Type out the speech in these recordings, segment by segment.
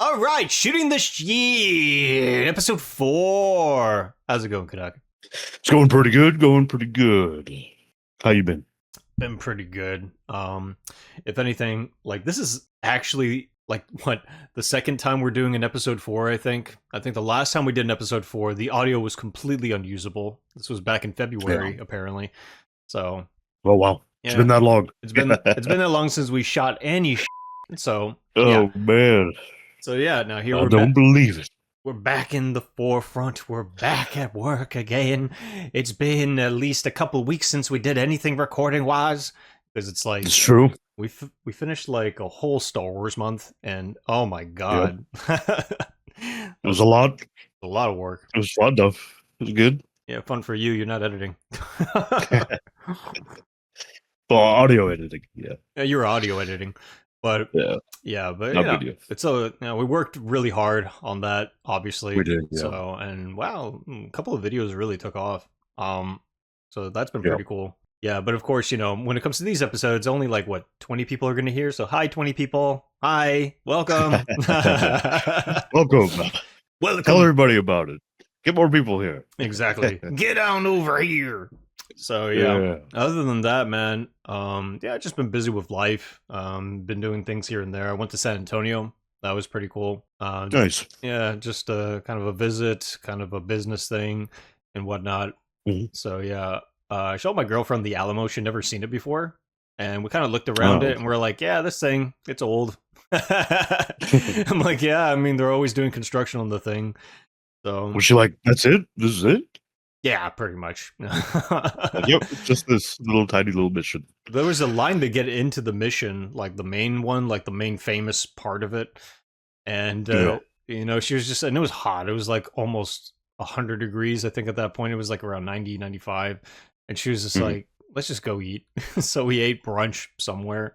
All right, shooting the Shieet, episode 4. How's it going, Canuck? It's going pretty good. Going pretty good. How you been? Been pretty good. If anything, like this is actually like what the second time we're doing an episode 4. I think the last time we did an episode 4, the audio was completely unusable. This was back in February, apparently. So, Oh wow, it's been that long. It's been that long since we shot any. So, man. So yeah, now here I don't believe it. We're back in the forefront. We're back at work again. It's been at least a couple weeks since we did anything recording wise, because it's like it's true. We finished like a whole Star Wars month, and oh my god, it was a lot. A lot of work. It was fun though. It was good. Yeah, fun for you. You're not editing. Well, audio editing. Yeah, you're audio editing. But but video. It's we worked really hard on that, obviously. We did, yeah. So, and wow, a couple of videos really took off. So that's been pretty cool. Yeah, but of course, when it comes to these episodes, only like 20 people are going to hear. So hi, 20 people. Hi, welcome. Welcome. Tell everybody about it. Get more people here. Exactly. Get on over here. So yeah. Other than that, man, I've just been busy with life. Been doing things here and there. I went to San Antonio. That was pretty cool. Nice. Yeah, just kind of a visit, kind of a business thing and whatnot. Mm-hmm. So yeah, I showed my girlfriend the Alamo. She'd never seen it before, and we kind of looked around it, and we're like, yeah, this thing, it's old. I'm like, yeah, I mean, they're always doing construction on the thing. So was she like, that's it? This is it? Yeah, pretty much. Yep, just this tiny little mission. There was a line to get into the mission, like the main one, like the main famous part of it. And, she was just, and it was hot. It was like almost 100 degrees, I think at that point. It was like around 90, 95. And she was just like, let's just go eat. So we ate brunch somewhere.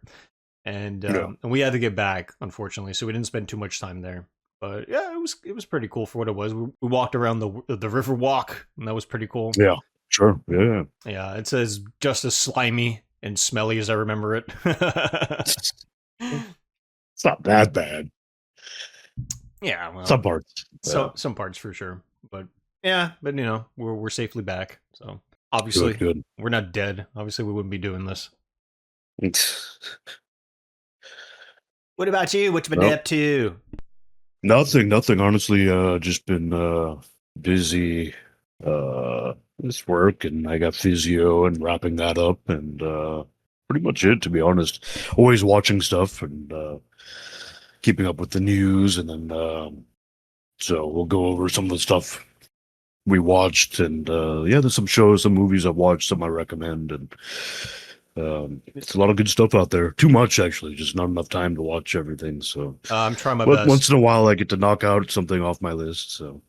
And we had to get back, unfortunately. So we didn't spend too much time there. But yeah, it was pretty cool for what it was. We walked around the river walk, and that was pretty cool. Yeah, sure. Yeah. Yeah, it says just as slimy and smelly as I remember it. It's not that bad. Yeah, well, some parts. Some parts for sure. But yeah, but we're safely back. So obviously good. We're not dead. Obviously we wouldn't be doing this. What about you? What you been up to? Nothing. Honestly, just been busy. This work, and I got physio and wrapping that up, and pretty much it. To be honest, always watching stuff and keeping up with the news, and then so we'll go over some of the stuff we watched, and there's some shows, some movies I've watched, some I recommend, and it's a lot of good stuff out there. Too much, actually. Just not enough time to watch everything. So I'm trying my best. Once in a while, I get to knock out something off my list. So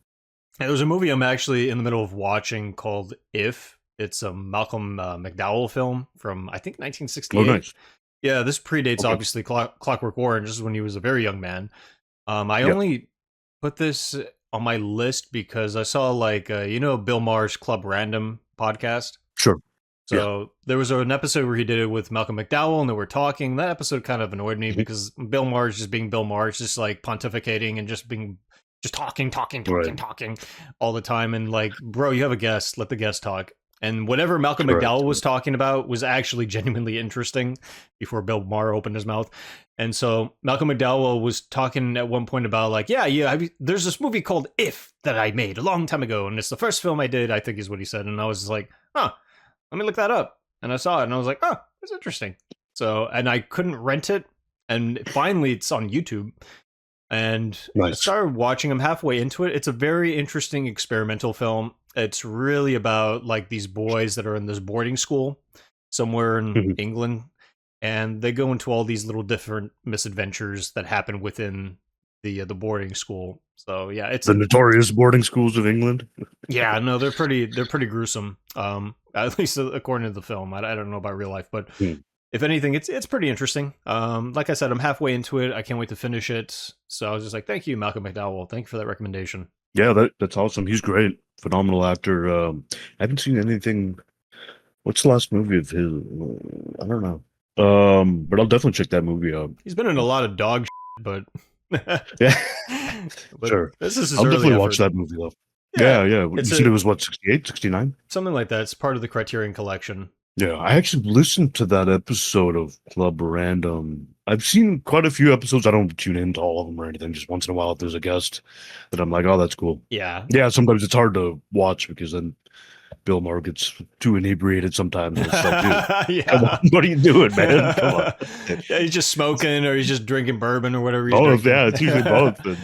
there's a movie I'm actually in the middle of watching called If. It's a Malcolm McDowell film from, I think, 1968. Oh, nice. Yeah, this predates, obviously, Clockwork Orange. This is when he was a very young man. I only put this on my list because I saw, Bill Maher's Club Random podcast. Sure. So there was an episode where he did it with Malcolm McDowell, and they were talking. That episode kind of annoyed me because Bill Maher's just being Bill Maher. It's just like pontificating and just talking all the time. And like, bro, you have a guest. Let the guest talk. And whatever Malcolm McDowell was talking about was actually genuinely interesting before Bill Maher opened his mouth. And so Malcolm McDowell was talking at one point about there's this movie called If that I made a long time ago. And it's the first film I did, I think is what he said. And I was like, let me look that up. And I saw it and I was like, oh, that's interesting. So, and I couldn't rent it. And finally it's on YouTube. And I started watching. I'm halfway into it. It's a very interesting experimental film. It's really about like these boys that are in this boarding school somewhere in England. And they go into all these little different misadventures that happen within the boarding school. So yeah, it's the notorious boarding schools of England. Yeah, no, they're pretty gruesome. At least according to the film. I don't know about real life, but if anything, it's pretty interesting. Like I said, I'm halfway into it. I can't wait to finish it. So I was just like, thank you, Malcolm McDowell. Thank you for that recommendation. Yeah, that's awesome. He's great. Phenomenal actor. I haven't seen anything. What's the last movie of his? I don't know. But I'll definitely check that movie out. He's been in a lot of dog shit, but Yeah, But sure. this is his I'll early definitely effort. watch that movie though. Yeah. You It's said it was what, 68, 69? something like that. It's part of the Criterion Collection. Yeah, I actually listened to that episode of Club Random. I've seen quite a few episodes. I don't tune into all of them or anything. Just once in a while, if there's a guest, that I'm like, oh, that's cool. Yeah. Yeah, sometimes it's hard to watch because then Bill Maher gets too inebriated sometimes. It's like, dude, come on, what are you doing, man? Come on. Yeah, he's just smoking or he's just drinking bourbon or whatever he's Both, drinking. yeah, it's usually both. And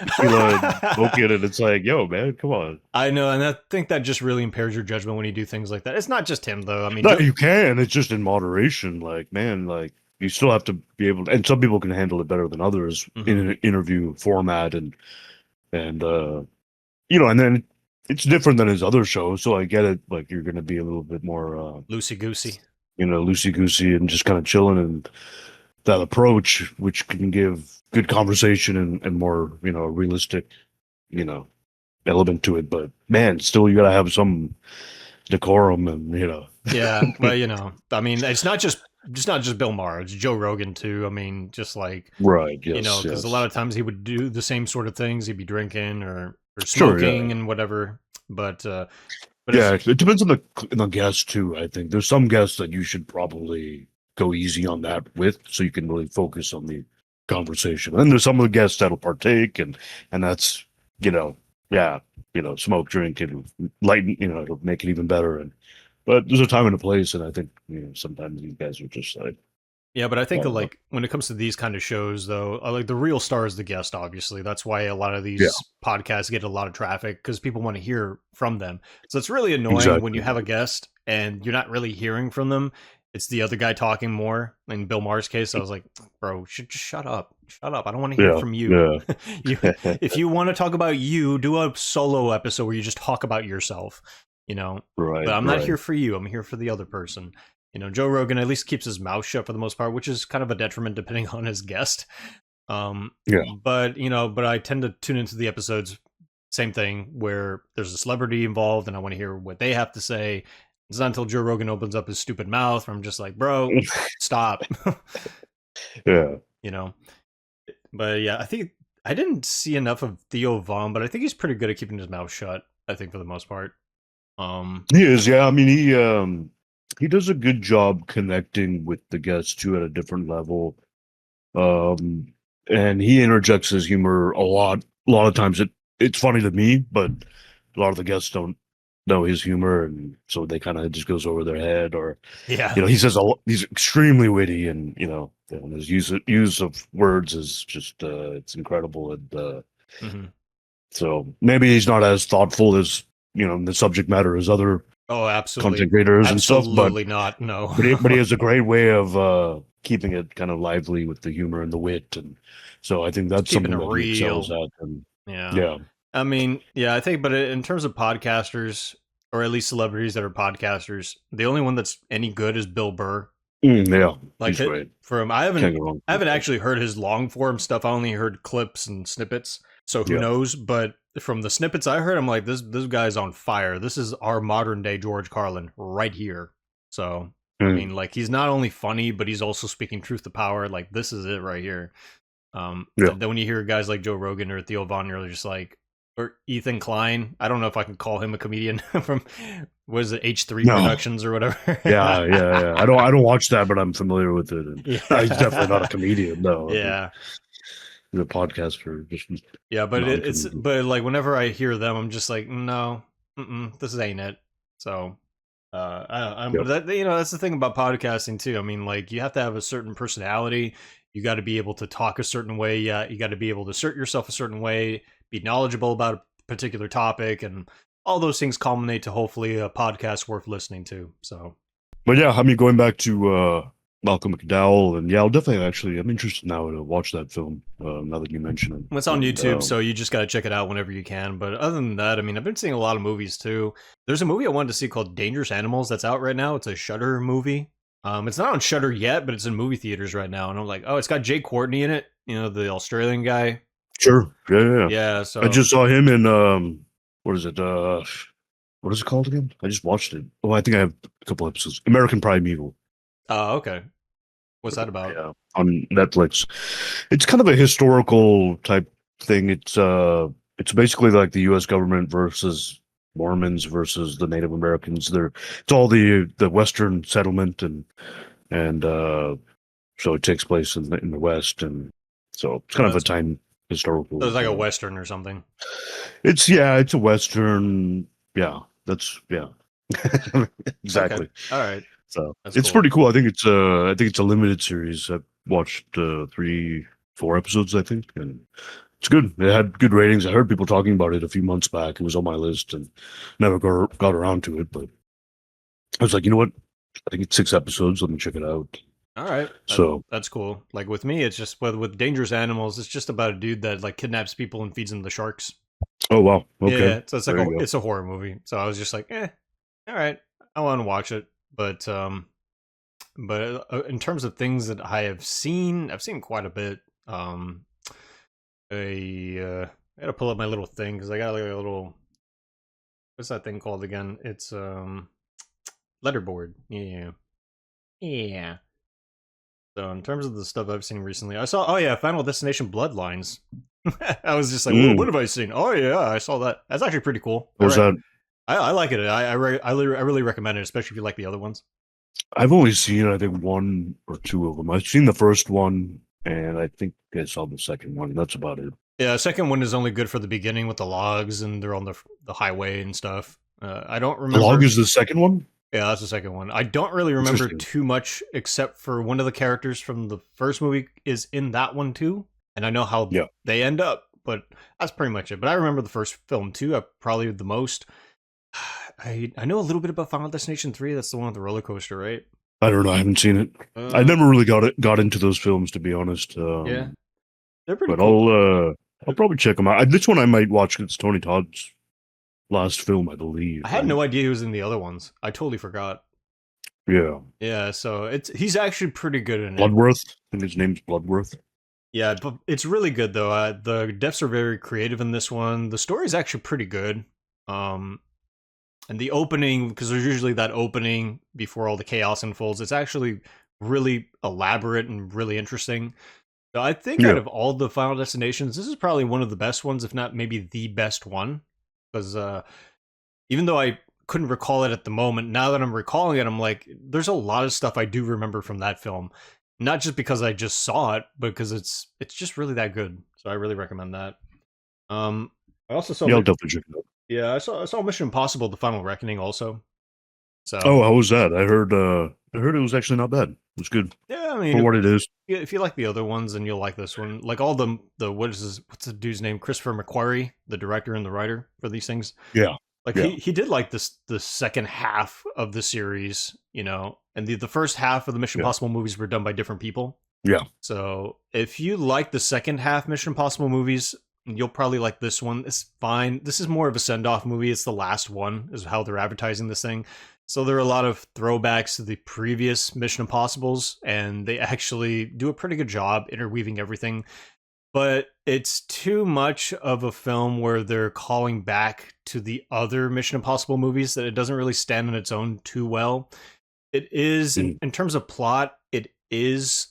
smoking, and it's like, yo, man, come on. I know, and I think that just really impairs your judgment when you do things like that. It's not just him, though. I mean, No, you can. It's just in moderation. Like, man, like you still have to be able to, and some people can handle it better than others in an interview format, and and then it's different than his other shows. So I get it. Like you're going to be a little bit more loosey goosey, loosey goosey, and just kind of chilling, and that approach, which can give good conversation and more, realistic, element to it. But man, still you got to have some decorum, and Yeah, but I mean, it's not just Bill Maher. It's Joe Rogan too. I mean, just like right, yes, because a lot of times he would do the same sort of things. He'd be drinking or Sure, smoking yeah. and whatever. But yeah, it depends on the guest too. I think there's some guests that you should probably go easy on that with, so you can really focus on the conversation. And there's some of the guests that'll partake, and that's smoke, drink, and lighten. It'll make it even better. But there's a time and a place, and I think sometimes these guys are just like. Yeah, but I think like when it comes to these kind of shows, though, like the real star is the guest. Obviously, that's why a lot of these podcasts get a lot of traffic because people want to hear from them. So it's really annoying when you have a guest and you're not really hearing from them. It's the other guy talking more. In Bill Maher's case, I was like, "Bro, just shut up, shut up. I don't want to hear from you. Yeah. If you want to talk about you, do a solo episode where you just talk about yourself. Right. But I'm not here for you. I'm here for the other person." Joe Rogan at least keeps his mouth shut for the most part, which is kind of a detriment depending on his guest. But I tend to tune into the episodes, same thing, where there's a celebrity involved and I want to hear what they have to say. It's not until Joe Rogan opens up his stupid mouth where I'm just like, bro, stop. Yeah. But yeah, I think I didn't see enough of Theo Von, but I think he's pretty good at keeping his mouth shut, I think, for the most part. He is, yeah. I mean, he does a good job connecting with the guests too at a different level. And he interjects his humor a lot. A lot of times it's funny to me, but a lot of the guests don't know his humor, and so they kind of just goes over their head. Or he says he's extremely witty, and his use of words is just it's incredible. And so maybe he's not as thoughtful as the subject matter as other absolutely content creators and stuff, but not no. but he has a great way of keeping it kind of lively with the humor and the wit, and so I think that's something that he excels at. And I mean, I think, but in terms of podcasters, or at least celebrities that are podcasters, the only one that's any good is Bill Burr. Like he's great. I haven't actually heard his long form stuff. I only heard clips and snippets, so who knows? But from the snippets I heard, I'm like, this guy's on fire. This is our modern day George Carlin right here. So I mean, like, he's not only funny, but he's also speaking truth to power. Like, this is it right here. Then when you hear guys like Joe Rogan or Theo Von, you're just like, or Ethan Klein. I don't know if I can call him a comedian from was it H3 Productions or whatever. Yeah. I don't watch that, but I'm familiar with it. And he's definitely not a comedian, though. Yeah. He's a podcaster. But like whenever I hear them, I'm just like, no, this ain't it. So but that's the thing about podcasting too. I mean, like, you have to have a certain personality. You got to be able to talk a certain way. Yeah, you got to be able to assert yourself a certain way, be knowledgeable about a particular topic, and all those things culminate to hopefully a podcast worth listening to. So, but yeah, I mean, going back to Malcom McDowell, and I'll definitely I'm interested now to watch that film. Now that you mention it, it's on YouTube, so you just got to check it out whenever you can. But other than that, I mean, I've been seeing a lot of movies too. There's a movie I wanted to see called Dangerous Animals that's out right now. It's a Shudder movie. It's not on Shudder yet, but it's in movie theaters right now. And I'm like, oh, it's got Jay Courtney in it. The Australian guy. Sure. Yeah. Yeah. So I just saw him in what is it? What is it called again? I just watched it. Oh, I think I have a couple episodes. American Primeval. Oh, okay. What's that about? Yeah, on Netflix. It's kind of a historical type thing. It's basically like the U.S. government versus Mormons versus the Native Americans. It's all the Western settlement and so it takes place in the West, and so it's kind of a time historical. So it's like a Western or something. It's a Western. Yeah, that's exactly. Okay. All right. So That's it's cool. pretty cool. I think it's a limited series. I've watched 3-4 episodes, I think, and it's good. It had good ratings. I heard people talking about it a few months back. It was on my list and never got around to it, but I was like, you know what? I think it's 6 episodes. Let me check it out. All right. That's cool. Like with me, it's just with dangerous animals, it's just about a dude that like kidnaps people and feeds them to sharks. Oh wow. Okay. Yeah, so it's like it's a horror movie. So I was just like, all right, I want to watch it. But in terms of things that I've seen quite a bit. I gotta pull up my little thing because I got like a little, what's that thing called again? It's letterboard. Yeah. So in terms of the stuff I've seen recently, I saw Final Destination Bloodlines. I was just like, whoa, what have I seen? Oh yeah, I saw that. That's actually pretty cool. What was that? I like it. I really recommend it, especially if you like the other ones. I've only seen, I think, 1 or 2 of them. I've seen the first one, and I think I saw the second one. That's about it. Yeah, the second one is only good for the beginning with the logs, and they're on the highway and stuff. I don't remember. The log is the second one? Yeah, that's the second one. I don't really remember too much, except for one of the characters from the first movie is in that one too, and I know how they end up, but that's pretty much it. But I remember the first film too, probably the most. I know a little bit about Final Destination 3. That's the one with the roller coaster, right? I don't know. I haven't seen it. I never really got into those films, to be honest. Yeah, they're pretty. But cool. I'll probably check them out. This one I might watch. It's Tony Todd's last film, I believe. I had no idea he was in the other ones. I totally forgot. Yeah. Yeah. So he's actually pretty good in Bloodworth. I think his name's Bloodworth. Yeah, but it's really good though. The devs are very creative in this one. The story is actually pretty good. And the opening, because there's usually that opening before all the chaos unfolds, it's actually really elaborate and really interesting. So I think out of all the Final Destinations, this is probably one of the best ones, if not maybe the best one. Because even though I couldn't recall it at the moment, now that I'm recalling it, I'm like, there's a lot of stuff I do remember from that film. Not just because I just saw it, but because it's just really that good. So I really recommend that. I also saw. Yeah, I'll definitely check it out. Yeah, I saw Mission Impossible: The Final Reckoning also. So. Oh, how was that? I heard it was actually not bad. It was good. Yeah, I mean, for what it is. If you like the other ones, then you'll like this one. Like all the what's the dude's name? Christopher McQuarrie, the director and the writer for these things. Yeah. Like he did like the second half of the series, and the first half of the Mission Impossible movies were done by different people. Yeah. So if you like the second half Mission Impossible movies, you'll probably like this one. It's fine. This is more of a send-off movie. It's the last one, is how they're advertising this thing. So there are a lot of throwbacks to the previous Mission Impossibles, and they actually do a pretty good job interweaving everything. But it's too much of a film where they're calling back to the other Mission Impossible movies that it doesn't really stand on its own too well. It is, in terms of plot, it is,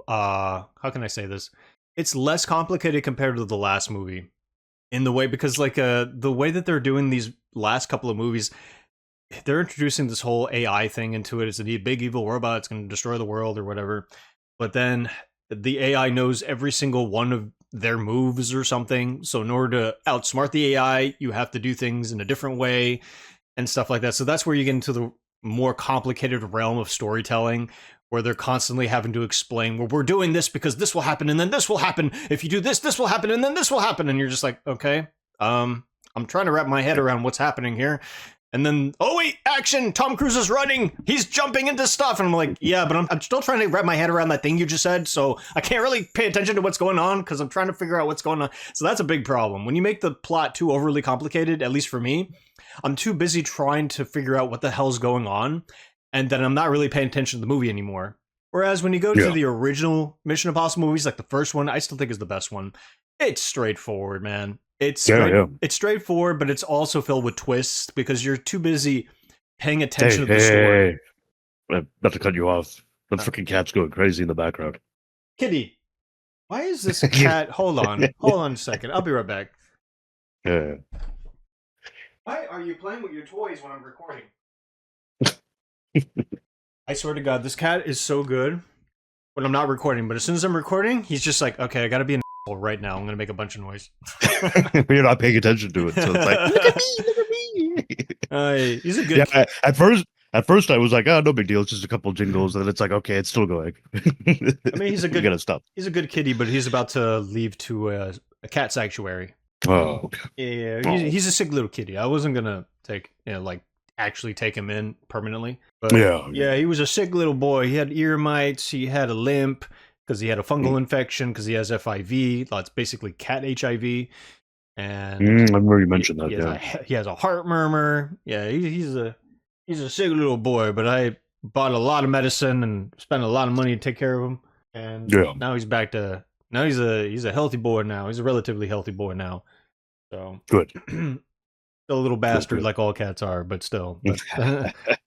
how can I say this? It's less complicated compared to the last movie. In the way, because like the way that they're doing these last couple of movies, they're introducing this whole AI thing into it. It's a big evil robot. It's going to destroy the world or whatever. But then the AI knows every single one of their moves or something. So in order to outsmart the AI, you have to do things in a different way and stuff like that. So that's where you get into the more complicated realm of storytelling, where they're constantly having to explain, well, we're doing this because this will happen, and then this will happen. If you do this, this will happen, and then this will happen. And you're just like, okay, I'm trying to wrap my head around what's happening here. And then, oh wait, action! Tom Cruise is running. He's jumping into stuff, and I'm like, yeah, but I'm still trying to wrap my head around that thing you just said, so I can't really pay attention to what's going on because I'm trying to figure out what's going on. So that's a big problem when you make the plot too overly complicated. At least for me, I'm too busy trying to figure out what the hell's going on, and then I'm not really paying attention to the movie anymore. Whereas when you go to the original Mission Impossible movies, like the first one, I still think is the best one. It's straightforward, man. It's straightforward, but it's also filled with twists because you're too busy paying attention to the story. I'm about to cut you off. The freaking cat's going crazy in the background. Kitty. Why is this cat? Hold on a second. I'll be right back. Yeah. Why are you playing with your toys when I'm recording? I swear to God, this cat is so good when I'm not recording. But as soon as I'm recording, he's just like, okay, I gotta be an asshole right now. I'm gonna make a bunch of noise. You're not paying attention to it, so it's like, look at me, look at me. He's a good. Yeah, at first I was like, oh, no big deal. It's just a couple of jingles, and then it's like, okay, it's still going. I mean, he's a good. We gotta stop. He's a good kitty, but he's about to leave to a cat sanctuary. Oh, okay. Yeah, he's a sick little kitty. I wasn't gonna actually take him in permanently, but yeah, he was a sick little boy. He had ear mites. He had a limp because he had a fungal infection because he has FIV. That's basically cat HIV. And I remember you mentioned that. He has a heart murmur. Yeah, he's a sick little boy. But I bought a lot of medicine and spent a lot of money to take care of him. And now he's back to he's a healthy boy now. He's a relatively healthy boy now. So good. Still a little bastard like all cats are, but still,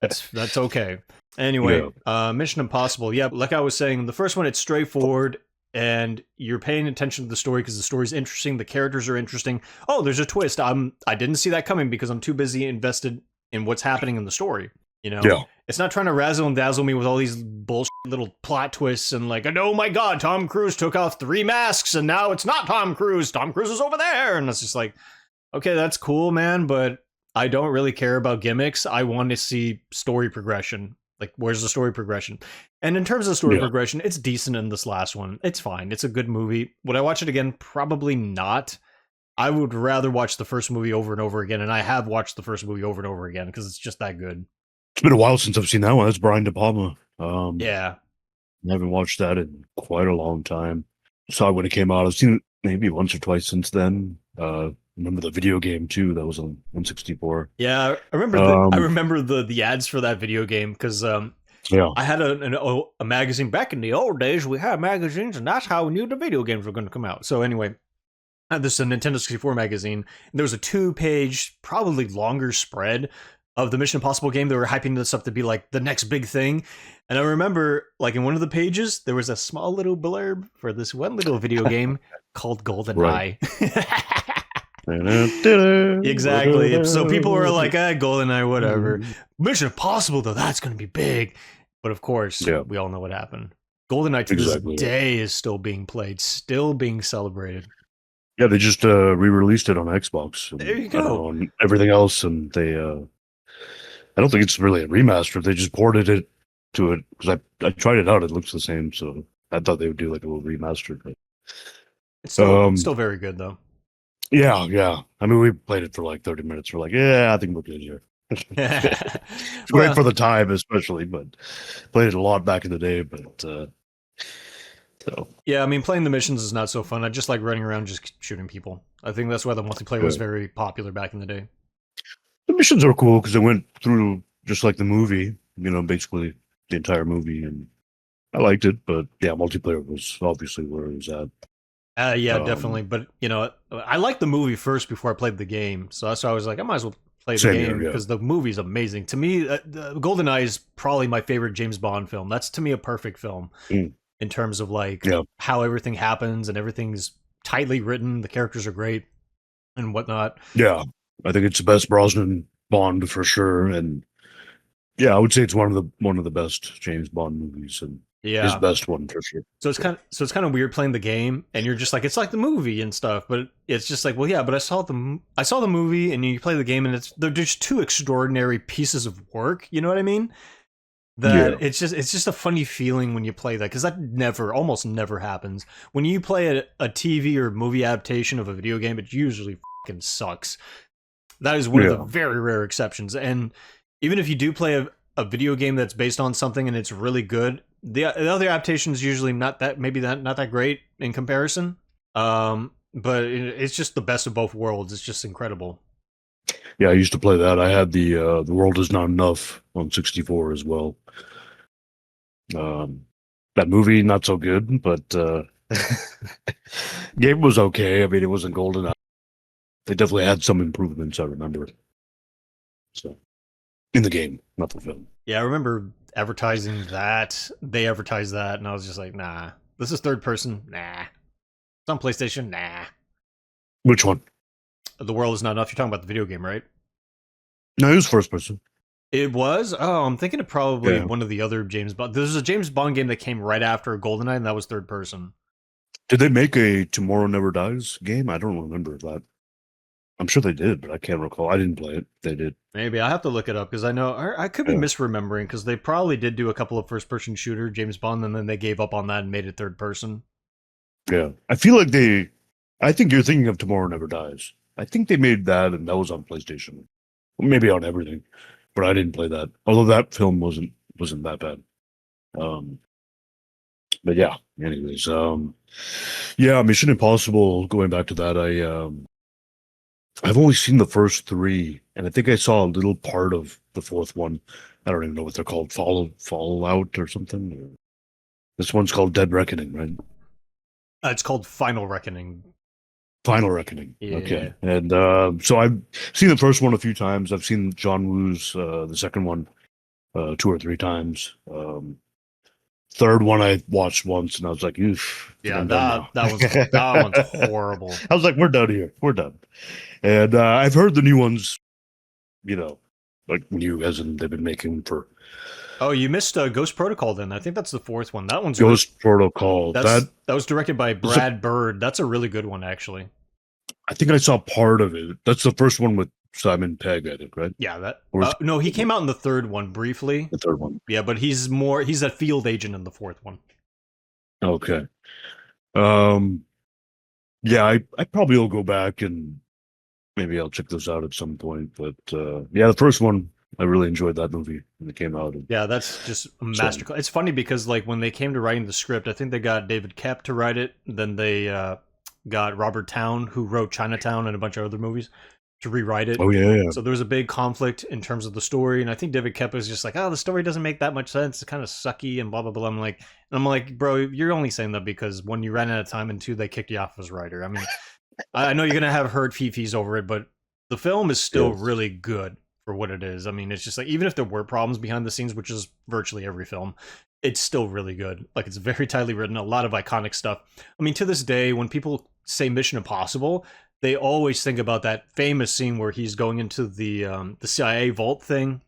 that's okay. Anyway, Mission Impossible. Yeah, like I was saying, the first one, it's straightforward and you're paying attention to the story because the story's interesting. The characters are interesting. Oh, there's a twist. I didn't see that coming because I'm too busy invested in what's happening in the story. You know, it's not trying to razzle and dazzle me with all these bullshit little plot twists and like, oh my God, Tom Cruise took off 3 masks and now it's not Tom Cruise. Tom Cruise is over there. And it's just like, okay, that's cool, man, but I don't really care about gimmicks. I want to see story progression. Like, where's the story progression? And in terms of story progression, it's decent in this last one. It's fine. It's a good movie. Would I watch it again? Probably not. I would rather watch the first movie over and over again, and I have watched the first movie over and over again because it's just that good. It's been a while since I've seen that one. That's Brian De Palma. Yeah. I haven't watched that in quite a long time. Saw it when it came out. I've seen it maybe once or twice since then. Remember the video game too? That was on N64. Yeah, I remember. I remember the ads for that video game because I had a magazine back in the old days. We had magazines, and that's how we knew the video games were going to come out. So anyway, this is a Nintendo 64 magazine. And there was a 2-page, probably longer spread of the Mission Impossible game. They were hyping this up to be like the next big thing. And I remember, like in one of the pages, there was a small little blurb for this one little video game called Goldeneye. Exactly. So people were like, Goldeneye, whatever. Mission Impossible, though, that's going to be big. But of course, we all know what happened. Goldeneye to this day is still being played, still being celebrated. Yeah, they just re-released it on Xbox. There you go. And everything else, and they... I don't think it's really a remaster. They just ported it to it because I tried it out. It looks the same, so I thought they would do like a little remaster. But it's still very good though. Yeah. I mean, we played it for like 30 minutes. We're like, I think we're good here. It's great for the time, especially, but played it a lot back in the day. But so yeah, I mean, playing the missions is not so fun. I just like running around just shooting people. I think that's why the multiplayer was very popular back in the day. The missions are cool because it went through just like the movie, basically the entire movie, and I liked it. But yeah, multiplayer was obviously where it was at. Yeah, definitely. But I liked the movie first before I played the game, so that's why I was like, I might as well play the game because the movie's amazing. To me, GoldenEye is probably my favorite James Bond film. That's to me a perfect film in terms of like how everything happens and everything's tightly written. The characters are great and whatnot. Yeah. I think it's the best Brosnan Bond for sure, and yeah, I would say it's one of the best James Bond movies, and his best one for sure. So it's kind of weird playing the game, and you're just like, it's like the movie and stuff, but it's just like, well, yeah, but I saw the movie, and you play the game, and they're just two extraordinary pieces of work. You know what I mean? It's just a funny feeling when you play that because that almost never happens when you play a TV or movie adaptation of a video game. It usually fucking sucks. That is one of the very rare exceptions. And even if you do play a video game that's based on something and it's really good, the other adaptation is usually not that great in comparison. But it's just the best of both worlds. It's just incredible. Yeah, I used to play that. I had the World Is Not Enough on 64 as well. That movie, not so good, but game was okay. I mean, it wasn't golden. They definitely had some improvements, I remember. So, in the game, not the film. Yeah, I remember advertising that. They advertised that, and I was just like, nah. This is third person? Nah. It's on PlayStation. Nah. Which one? The World Is Not Enough. You're talking about the video game, right? No, it was first person. It was? Oh, I'm thinking of probably one of the other James Bond. There's a James Bond game that came right after Goldeneye, and that was third person. Did they make a Tomorrow Never Dies game? I don't remember that. I'm sure they did, but I can't recall. I didn't play it. They did. Maybe. I have to look it up because I know I could be misremembering because they probably did do a couple of first-person shooter James Bond, and then they gave up on that and made it third person. Yeah. I feel like I think you're thinking of Tomorrow Never Dies. I think they made that, and that was on PlayStation. Maybe on everything, but I didn't play that. Although that film wasn't that bad. But yeah. Anyways, yeah, Mission Impossible. Going back to that, I've only seen the first three, and I think I saw a little part of the fourth one. I don't even know what they're called, Fallout or something. This one's called Dead Reckoning, right? It's called Final Reckoning. Final Reckoning. Yeah. Okay. And so I've seen the first one a few times. I've seen John Woo's the second one 2 or 3 times. Third one I watched once, and I was like, "Oof." Yeah, that one's horrible. I was like, "We're done here. We're done." And I've heard the new ones, like new as in they've been making for. Oh, you missed Ghost Protocol then. I think that's the fourth one. That one's Ghost Protocol. That was directed by Brad Bird. That's a really good one, actually. I think I saw part of it. That's the first one with Simon Pegg, I think, right? Yeah, no, he came out in the third one briefly. The third one. Yeah, but he's a field agent in the fourth one. Okay. Yeah, I probably will go back and maybe I'll check this out at some point. But yeah, the first one, I really enjoyed that movie when it came out. Yeah, that's just a masterclass. It's funny because like when they came to writing the script, I think they got David Koepp to write it. Then they got Robert Towne, who wrote Chinatown and a bunch of other movies, to rewrite it. Oh yeah. So there was a big conflict in terms of the story, and I think David Koepp was just like, "Oh, the story doesn't make that much sense. It's kind of sucky and blah blah blah." I'm like, bro, you're only saying that because one, you ran out of time, and two, they kicked you off as writer. I mean, I know you're gonna have hurt fifis over it, but the film is still really good for what it is. I mean, it's just like, even if there were problems behind the scenes, which is virtually every film, it's still really good. Like, it's very tightly written, a lot of iconic stuff. I mean, to this day, when people say Mission Impossible, they always think about that famous scene where he's going into the CIA vault thing.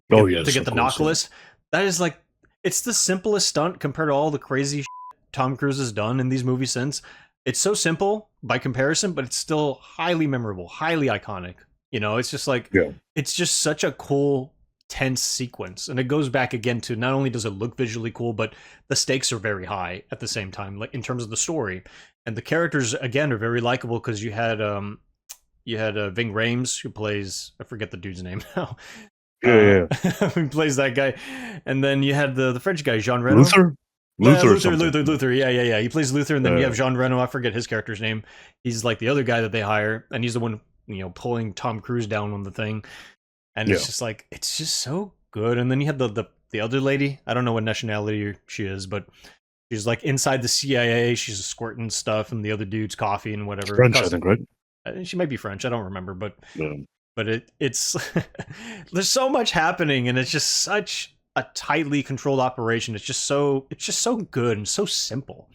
Oh yes, to get the knock list. That is like, it's the simplest stunt compared to all the crazy shit Tom Cruise has done in these movies since. It's so simple by comparison, but it's still highly memorable, highly iconic. You know, it's just like, it's just such a cool, tense sequence. And it goes back again to, not only does it look visually cool, but the stakes are very high at the same time, like in terms of the story. And the characters, again, are very likable because you had Ving Rhames, who plays, I forget the dude's name now. Who plays that guy. And then you had the French guy, Jean Reno. Luther. Yeah. He plays Luther, and then you have Jean Reno. I forget his character's name. He's like the other guy that they hire, and he's the one, pulling Tom Cruise down on the thing. And it's just like, it's just so good. And then you had the other lady. I don't know what nationality she is, but she's like inside the CIA. She's squirting stuff and the other dude's coffee and whatever. French, I think, right? She might be French. I don't remember, but it's there's so much happening, and it's just such a tightly controlled operation. It's just so good and so simple.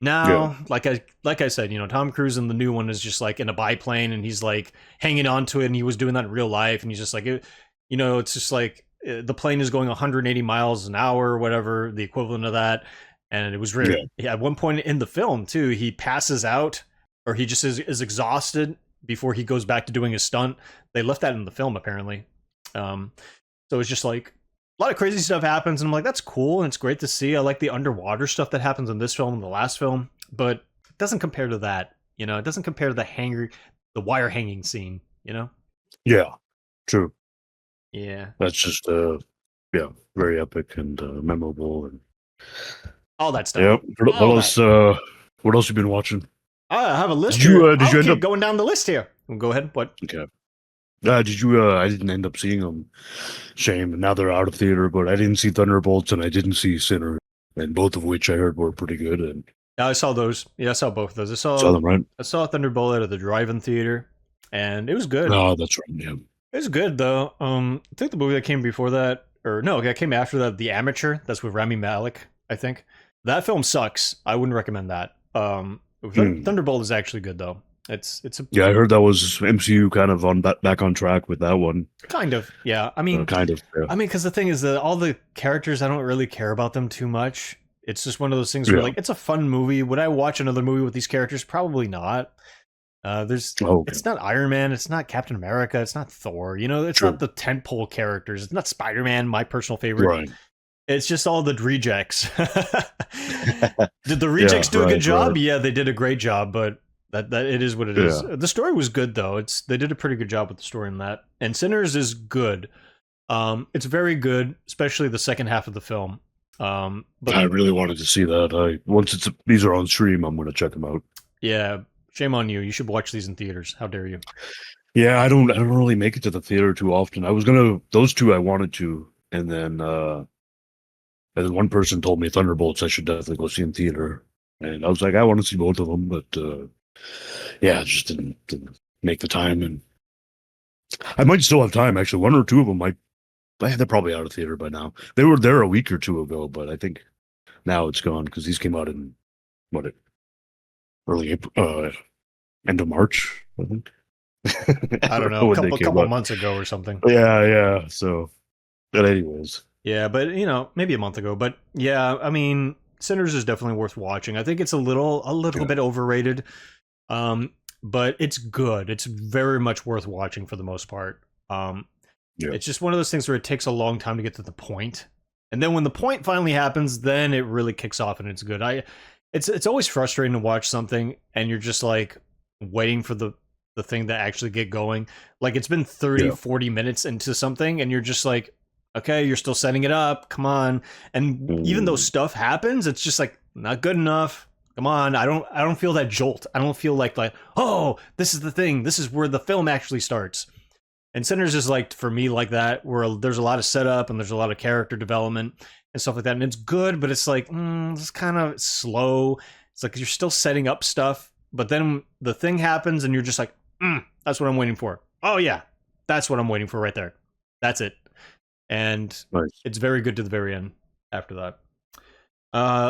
Now, like I said, Tom Cruise in the new one is just like in a biplane, and he's like hanging on to it, and he was doing that in real life, and he's just like, it's just like the plane is going 180 miles an hour or whatever, the equivalent of that. And it was really, at one point in the film too, he passes out, or he just is exhausted before he goes back to doing his stunt. They left that in the film, apparently. So it's just like, a lot of crazy stuff happens, and I'm like, that's cool, and it's great to see. I like the underwater stuff that happens in this film and the last film, but it doesn't compare to that. It doesn't compare to the wire hanging scene, Yeah, true. Yeah. That's just, very epic and memorable. And all that stuff. Yep. What else you been watching? I have a list Did here. you end up going down the list here? Go ahead. What? Okay. Did you? I didn't end up seeing them. Shame. Now they're out of theater, but I didn't see Thunderbolts and I didn't see Sinner, and both of which I heard were pretty good. And yeah, I saw those. Yeah, I saw both of those. I saw them, right? I saw Thunderbolt at the drive-in theater, and it was good. Oh, that's right. Yeah, it was good though. I think the movie that came before that, or no, that came after that, The Amateur. That's with Rami Malek, I think. That film sucks. I wouldn't recommend that. Thunderbolt is actually good though. It's a Yeah, I heard that was MCU kind of on back on track with that one. kind of, yeah. I mean, Kind of. Yeah. because the thing is that all the characters, I don't really care about them too much. It's just one of those things where like it's a fun movie. Would I watch another movie with these characters? Probably not. It's not Iron Man, it's not Captain America, it's not Thor. You know, it's not the tentpole characters. It's not Spider-Man, my personal favorite. Right. It's just all the rejects. Did the rejects do a good job? Right. Yeah, they did a great job, but that it is what it is. The story was good though. They did a pretty good job with the story in that. And Sinners is good. It's very good, especially the second half of the film. But I really wanted to see that. Once these are on stream, I'm going to check them out. Yeah, shame on you. You should watch these in theaters. How dare you? Yeah, I don't really make it to the theater too often. I was those two I wanted to, and then one person told me Thunderbolts I should definitely go see in theater, and I was like, I want to see both of them, but yeah, I just didn't make the time, and I might still have time actually. One or two of them they're probably out of theater by now. They were there a week or two ago, but I think now it's gone because these came out in early April, end of March, I think. I don't know, a couple months ago or something. Yeah. So, but anyways. Yeah, but maybe a month ago. But yeah, I mean, Sinners is definitely worth watching. I think it's a little bit overrated, but it's good. It's very much worth watching for the most part. It's just one of those things where it takes a long time to get to the point, and then when the point finally happens, then it really kicks off and it's good. It's always frustrating to watch something and you're just like waiting for the thing to actually get going. Like it's been 40 minutes into something and you're just like, okay, you're still setting it up, come on. And even though stuff happens, it's just like not good enough. Come on, I don't feel that jolt. I don't feel like oh, this is the thing, this is where the film actually starts. And Sinners is like, for me, like that, where there's a lot of setup and there's a lot of character development and stuff like that. And it's good, but it's like, it's kind of slow. It's like you're still setting up stuff, but then the thing happens and you're just like, that's what I'm waiting for. Oh yeah, that's what I'm waiting for right there. That's it. And It's very good to the very end after that.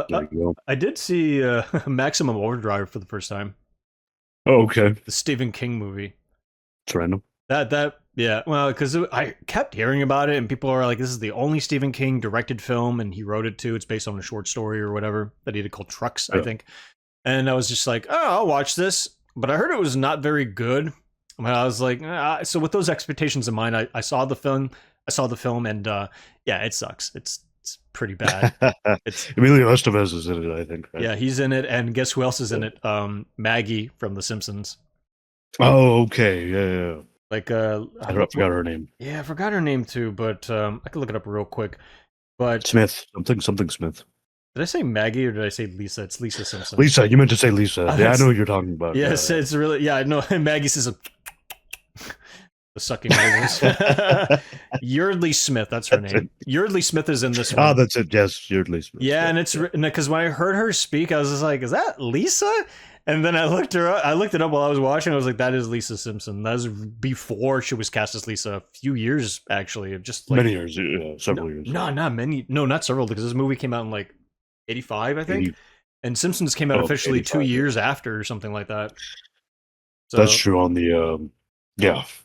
There you go. I did see Maximum Overdrive for the first time. Oh, okay. The Stephen King movie. It's random. Yeah, well, because I kept hearing about it, and people are like, this is the only Stephen King directed film, and he wrote it too. It's based on a short story or whatever that he did called Trucks, I think. And I was just like, oh, I'll watch this. But I heard it was not very good. I was like, so with those expectations in mind, I saw the film. And yeah, it sucks. It's pretty bad. Emilio Estevez is in it, I think. Right? Yeah, he's in it, and guess who else is in it? Maggie from The Simpsons. Oh, okay, yeah. Like I forgot her name. Yeah, I forgot her name too, but I could look it up real quick. But Smith, something Smith. Did I say Maggie or did I say Lisa? It's Lisa Simpson. Lisa, you meant to say Lisa. Yeah, I know what you're talking about. Yes, it's really, yeah, I know. Maggie says the sucking noises. Yeardley Smith, that's her name. Yeardley Smith is in this one. Oh, that's it. Yes, Yeardley Smith. Yeah, and it's because when I heard her speak, I was just like, is that Lisa? And then I looked it up while I was watching. I was like, that is Lisa Simpson. That was before she was cast as Lisa. A few years, actually. Just like, many years, several years. No, not many. No, not several, because this movie came out in like 85, I think. And Simpsons came out officially 2 years after or something like that. So, that's true on the,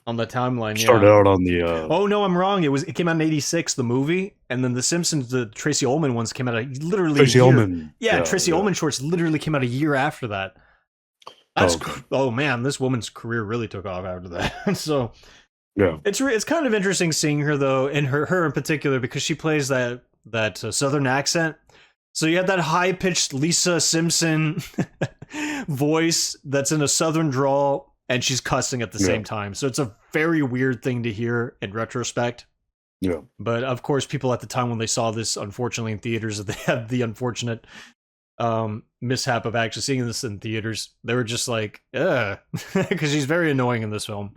on the timeline, Started out on the... Oh, no, I'm wrong. It came out in 86, the movie. And then the Simpsons, the Tracy Ullman ones came out literally Tracy Ullman. Yeah, Tracy Ullman shorts literally came out a year after that. Oh man, this woman's career really took off after that. So yeah, it's kind of interesting seeing her though, and her in particular, because she plays that southern accent. So you have that high pitched Lisa Simpson voice that's in a southern drawl, and she's cussing at the same time. So it's a very weird thing to hear in retrospect. Yeah, but of course, people at the time when they saw this, unfortunately in theaters, they had the unfortunate mishap of actually seeing this in theaters, they were just like, because she's very annoying in this film.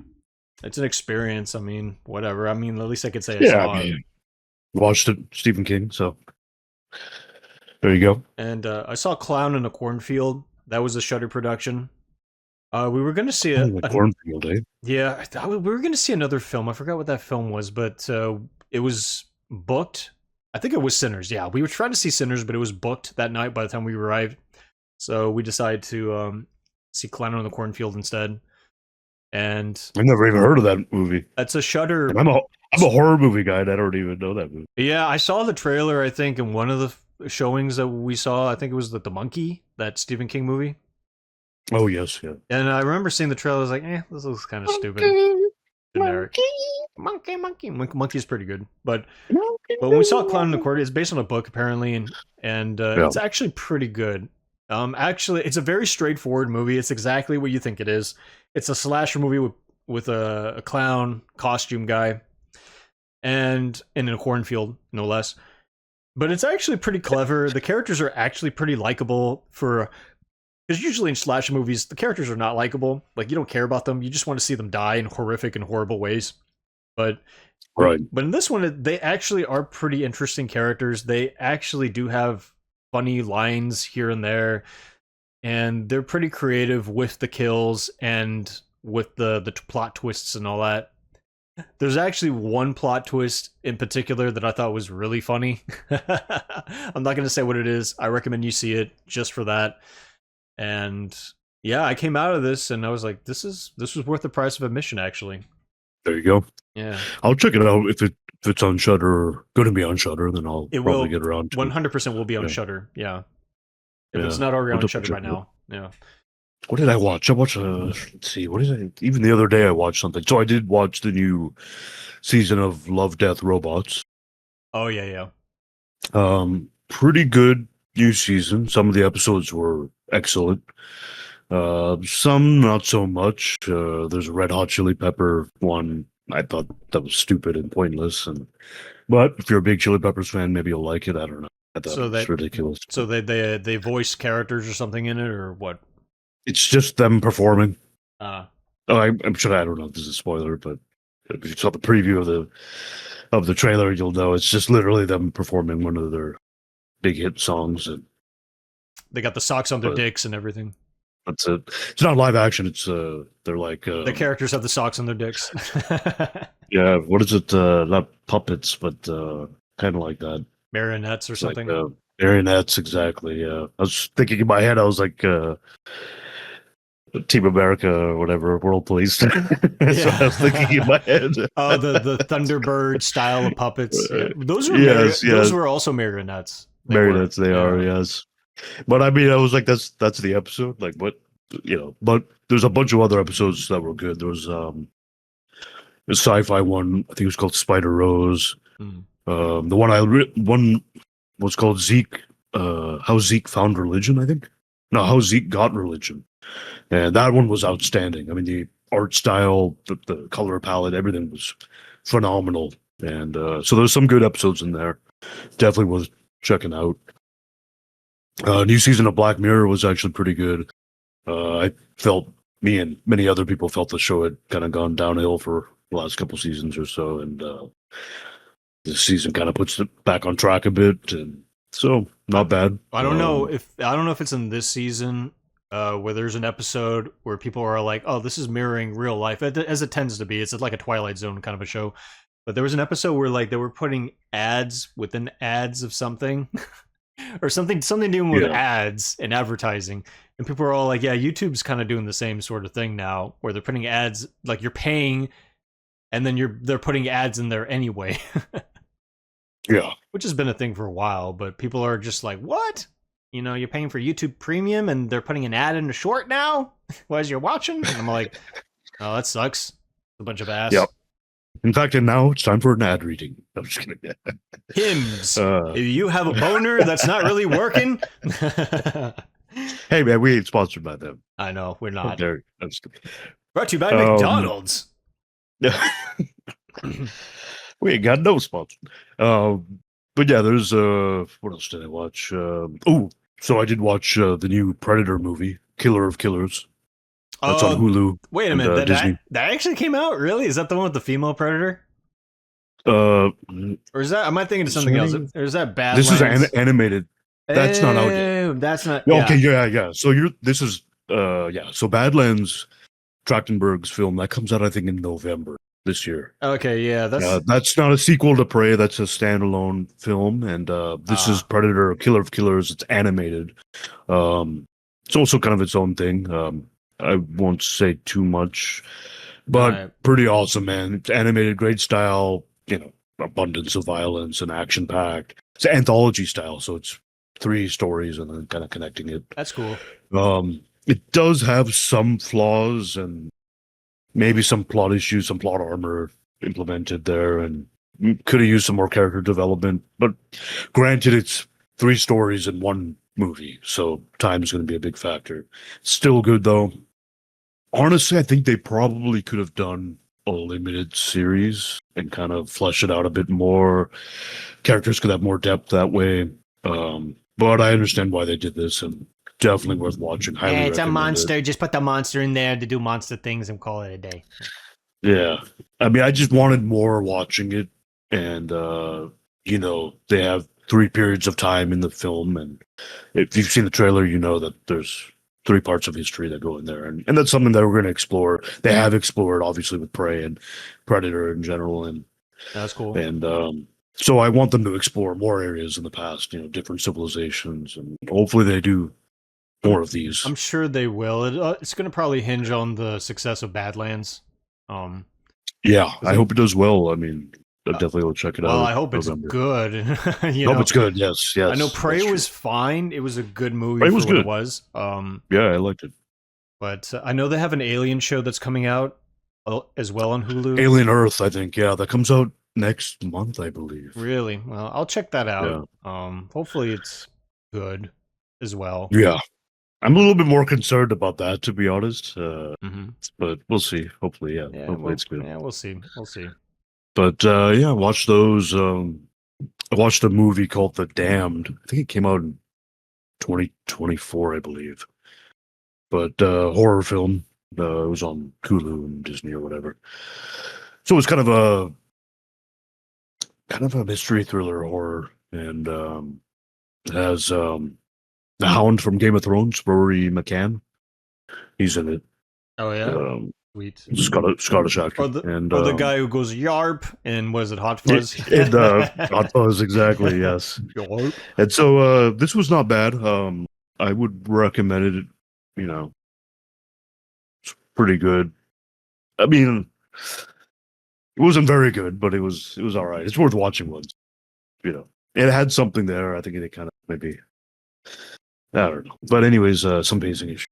It's an experience. I mean, whatever. I mean, at least I could say I saw it. Watched it, Stephen King, so there you go. And I saw Clown in a Cornfield. That was a Shudder production. We were going to see a Cornfield, eh? Yeah, we were going to see another film. I forgot what that film was, but it was booked. I think it was Sinners. Yeah, we were trying to see Sinners, but it was booked that night by the time we arrived. So we decided to see Clown on the Cornfield instead. And I never even heard of that movie. it's a Shudder. I'm a horror movie guy, and I don't even know that movie. Yeah, I saw the trailer, I think, in one of the showings that we saw. I think it was the Monkey, that Stephen King movie. Oh, yes, yeah. And I remember seeing the trailer, I was like, this looks kind of stupid. Generic. Monkey's pretty good. But when we saw Clown in the Cornfield, it's based on a book, apparently, and it's actually pretty good. Actually, it's a very straightforward movie. It's exactly what you think it is. It's a slasher movie with a clown costume guy, and in a cornfield, no less. But it's actually pretty clever. The characters are actually pretty likable because usually in slasher movies, the characters are not likable. Like, you don't care about them. You just want to see them die in horrific and horrible ways. But in this one, they actually are pretty interesting characters. They actually do have funny lines here and there, and they're pretty creative with the kills and with the plot twists and all that. There's actually one plot twist in particular that I thought was really funny. I'm not going to say what it is. I recommend you see it just for that. And yeah, I came out of this and I was like, this was worth the price of admission, actually. There you go. Yeah, I'll check it out if it's on Shudder. Going to be on Shudder, then I'll probably get around to 100% will be on Shudder. Yeah, if it's not already on Shudder by now. Yeah. What did I watch? I watched. Let's see. What did I? Even the other day, I watched something. So I did watch the new season of Love, Death, Robots. Oh yeah. Pretty good new season. Some of the episodes were excellent. Some not so much. There's a Red Hot Chili Pepper one. I thought that was stupid and pointless. But if you're a big Chili Peppers fan, maybe you'll like it. I don't know. I thought it was ridiculous. So they voice characters or something in it, or what? It's just them performing. I'm sure. I don't know if this is a spoiler, but if you saw the preview of the trailer, you'll know it's just literally them performing one of their big hit songs. And they got the socks on their dicks and everything. That's it. It's not live action. It's they're like the characters have the socks on their dicks. Yeah. What is it? Not puppets, but kind of like that. Marionettes or something. Like, marionettes, exactly. Yeah. I was thinking in my head. I was like. Team America or whatever, World Police. So I was thinking in my head. Oh, the Thunderbird style of puppets. Yeah. Those were those were also marionettes. They are, yes. But I mean, I was like, that's the episode. Like, what, but there's a bunch of other episodes that were good. There was a sci-fi one, I think it was called Spider Rose. The one was called Zeke, How Zeke Found Religion, I think. No, How Zeke Got Religion. And that one was outstanding. I mean, the art style, the color palette, everything was phenomenal. And so there's some good episodes in there. Definitely worth checking out. New season of Black Mirror was actually pretty good. I felt, me and many other people felt the show had kind of gone downhill for the last couple seasons or so. And this season kind of puts it back on track a bit. And so, not bad. I don't know if it's in this season. Where there's an episode where people are like, oh, this is mirroring real life, as it tends to be. It's like a Twilight Zone kind of a show. But there was an episode where like they were putting ads within ads of something or something doing with ads and advertising. And people are all like, yeah, YouTube's kind of doing the same sort of thing now, where they're putting ads, like you're paying and then they're putting ads in there anyway. Yeah. Which has been a thing for a while, but people are just like, what? You're paying for YouTube Premium and they're putting an ad in a short now as you're watching. And I'm like, oh, that sucks. A bunch of ass. Yep. In fact, and now it's time for an ad reading. I'm just kidding. Hymns. If you have a boner that's not really working. Hey, man, we ain't sponsored by them. I know, we're not. Brought to you by McDonald's. We ain't got no sponsor. But yeah, there's what else did I watch? So I did watch the new Predator movie, Killer of Killers. That's on Hulu. Wait a minute, that actually came out? Really? Is that the one with the female Predator? Or is that? Am I thinking of something else? Or is that Badlands? This is animated. That's not out yet. That's not. Okay, yeah. So this is So Badlands, Trachtenberg's film that comes out, I think, in November this year. Okay, yeah, that's not a sequel to Prey. That's a standalone film, and this is Predator, Killer of Killers. It's animated. It's also kind of its own thing. I won't say too much, but Right. pretty awesome, man. It's animated, great style, abundance of violence and action packed. It's anthology style, so it's 3 stories and then kind of connecting it. That's cool. It does have some flaws and maybe some plot issues, some plot armor implemented there, and could have used some more character development. But granted, it's 3 stories in 1 movie, so time is going to be a big factor. Still good though. Honestly, I think they probably could have done a limited series and kind of flesh it out a bit more. Characters could have more depth that way. But I understand why they did this, and definitely worth watching. Highly It's a recommend monster. it. Just put the monster in there to do monster things and call it a day. Yeah. I mean, I just wanted more watching it. And, they have 3 periods of time in the film. And if you've seen the trailer, you know that there's 3 parts of history that go in there. And that's something that we're going to explore. They have explored, obviously, with Prey and Predator in general. And That's cool. And so I want them to explore more areas in the past, different civilizations. And hopefully they do more of these. I'm sure they will. It's going to probably hinge on the success of Badlands. Yeah, I hope it does well. I mean, I definitely will check it out. Well, I hope it's good. I hope it's good. Yes, yes. I know Prey was fine. It was a good movie Prey for was what good. it was. Yeah, I liked it. But I know they have an Alien show that's coming out as well on Hulu. Alien Earth, I think. Yeah, that comes out next month, I believe. Really? Well, I'll check that out. Yeah. Hopefully it's good as well. Yeah. I'm a little bit more concerned about that, to be honest. Mm-hmm. But we'll see. Hopefully, yeah. Hopefully it's good. Yeah, we'll see. We'll see. But yeah, watch those. I watched a movie called The Damned. I think it came out in 2024, I believe. But horror film. It was on Hulu and Disney or whatever. So it was kind of a mystery thriller horror, and it has the Hound from Game of Thrones, Rory McCann. He's in it. Oh yeah. Sweet. Scottish actor. Or the guy who goes yarp and was it Hot Fuzz? Hot Fuzz, exactly, yes. Yarp. And so this was not bad. I would recommend it. It's pretty good. I mean, it wasn't very good, but it was all right. It's worth watching once. It had something there. I think it kind of maybe, I don't know. But anyways, some pacing issue.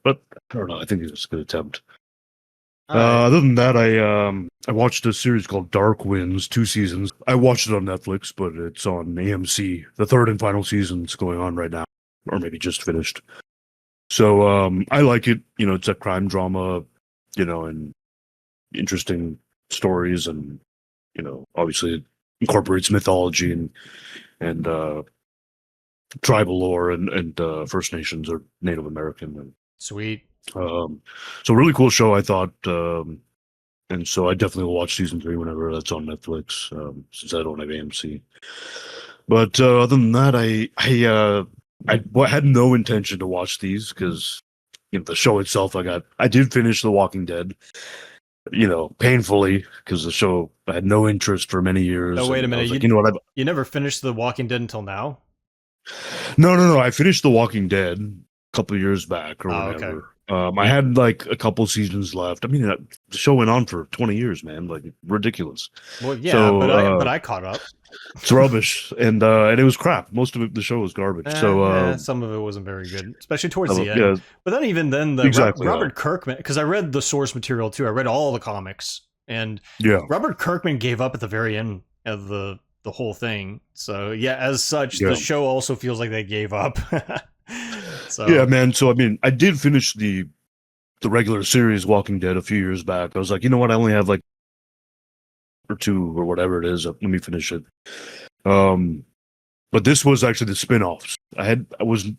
But I don't know. I think it was a good attempt. Other than that, I watched a series called Dark Winds, 2 seasons. I watched it on Netflix, but it's on AMC. The 3rd and final season's going on right now, or maybe just finished. So I like it. It's a crime drama, and interesting stories, and obviously it incorporates mythology and tribal lore and First Nations or Native American. And, sweet. So really cool show, I thought. And so I definitely will watch season 3 whenever that's on Netflix, since I don't have AMC. But other than that, I had no intention to watch these because the show itself, I did finish The Walking Dead, painfully, because the show I had no interest for many years. Oh, wait a minute. Like, you know what? You never finished The Walking Dead until now? No. I finished The Walking Dead a couple of years back or whatever. Okay. I had like a couple seasons left. I mean, the show went on for 20 years, man. Like, ridiculous. Well, yeah, so, but I caught up. It's rubbish, and it was crap. Most of it, the show was garbage. Some of it wasn't very good, especially towards the end. Yeah. But then even then, Robert Kirkman, because I read the source material too. I read all the comics, and Robert Kirkman gave up at the very end of the whole thing. So yeah, as such, the show also feels like they gave up. So yeah, man. So I mean, I did finish the regular series Walking Dead a few years back. I was like, you know what? I only have like or 2 or whatever it is. Let me finish it. But this was actually the spinoffs. I was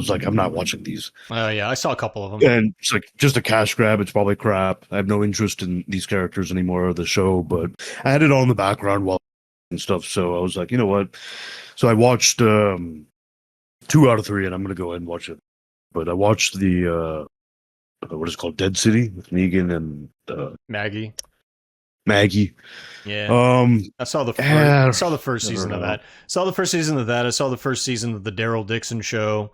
like, I'm not watching these. Yeah, I saw a couple of them. And it's like just a cash grab. It's probably crap. I have no interest in these characters anymore or the show, but I had it all in the background while and stuff. So I was like, you know what? So I watched 2 out of 3, and I'm gonna go ahead and watch it. But I watched the what is it called, Dead City with Negan and Maggie. Yeah. I saw the first season of that. I saw the first season of the Daryl Dixon show.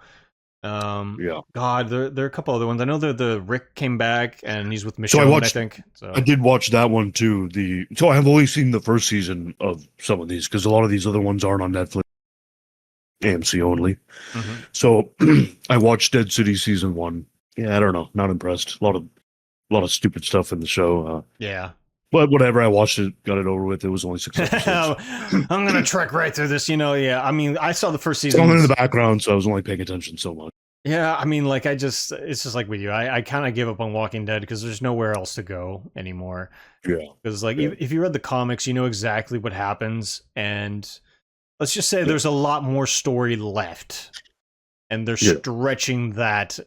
Yeah. God, there are a couple other ones. I know the Rick came back and he's with So Michonne, I think. So I did watch that one too. So I have only seen the first season of some of these because a lot of these other ones aren't on Netflix, AMC only. Mhm. So I watched Dead City season 1. Yeah, I don't know, not impressed. A lot of stupid stuff in the show. Yeah. But whatever, I watched it, got it over with. It was only 6 episodes. I'm gonna trek right through this, yeah. I mean, I saw the first It's on in season. the background, so I was only paying attention so much. Yeah, I mean, like it's just like with you. I kind of gave up on Walking Dead because there's nowhere else to go anymore. Yeah. Because like Yeah. if you read the comics, you know exactly what happens, and let's just say Yeah. there's a lot more story left, and they're Yeah. stretching that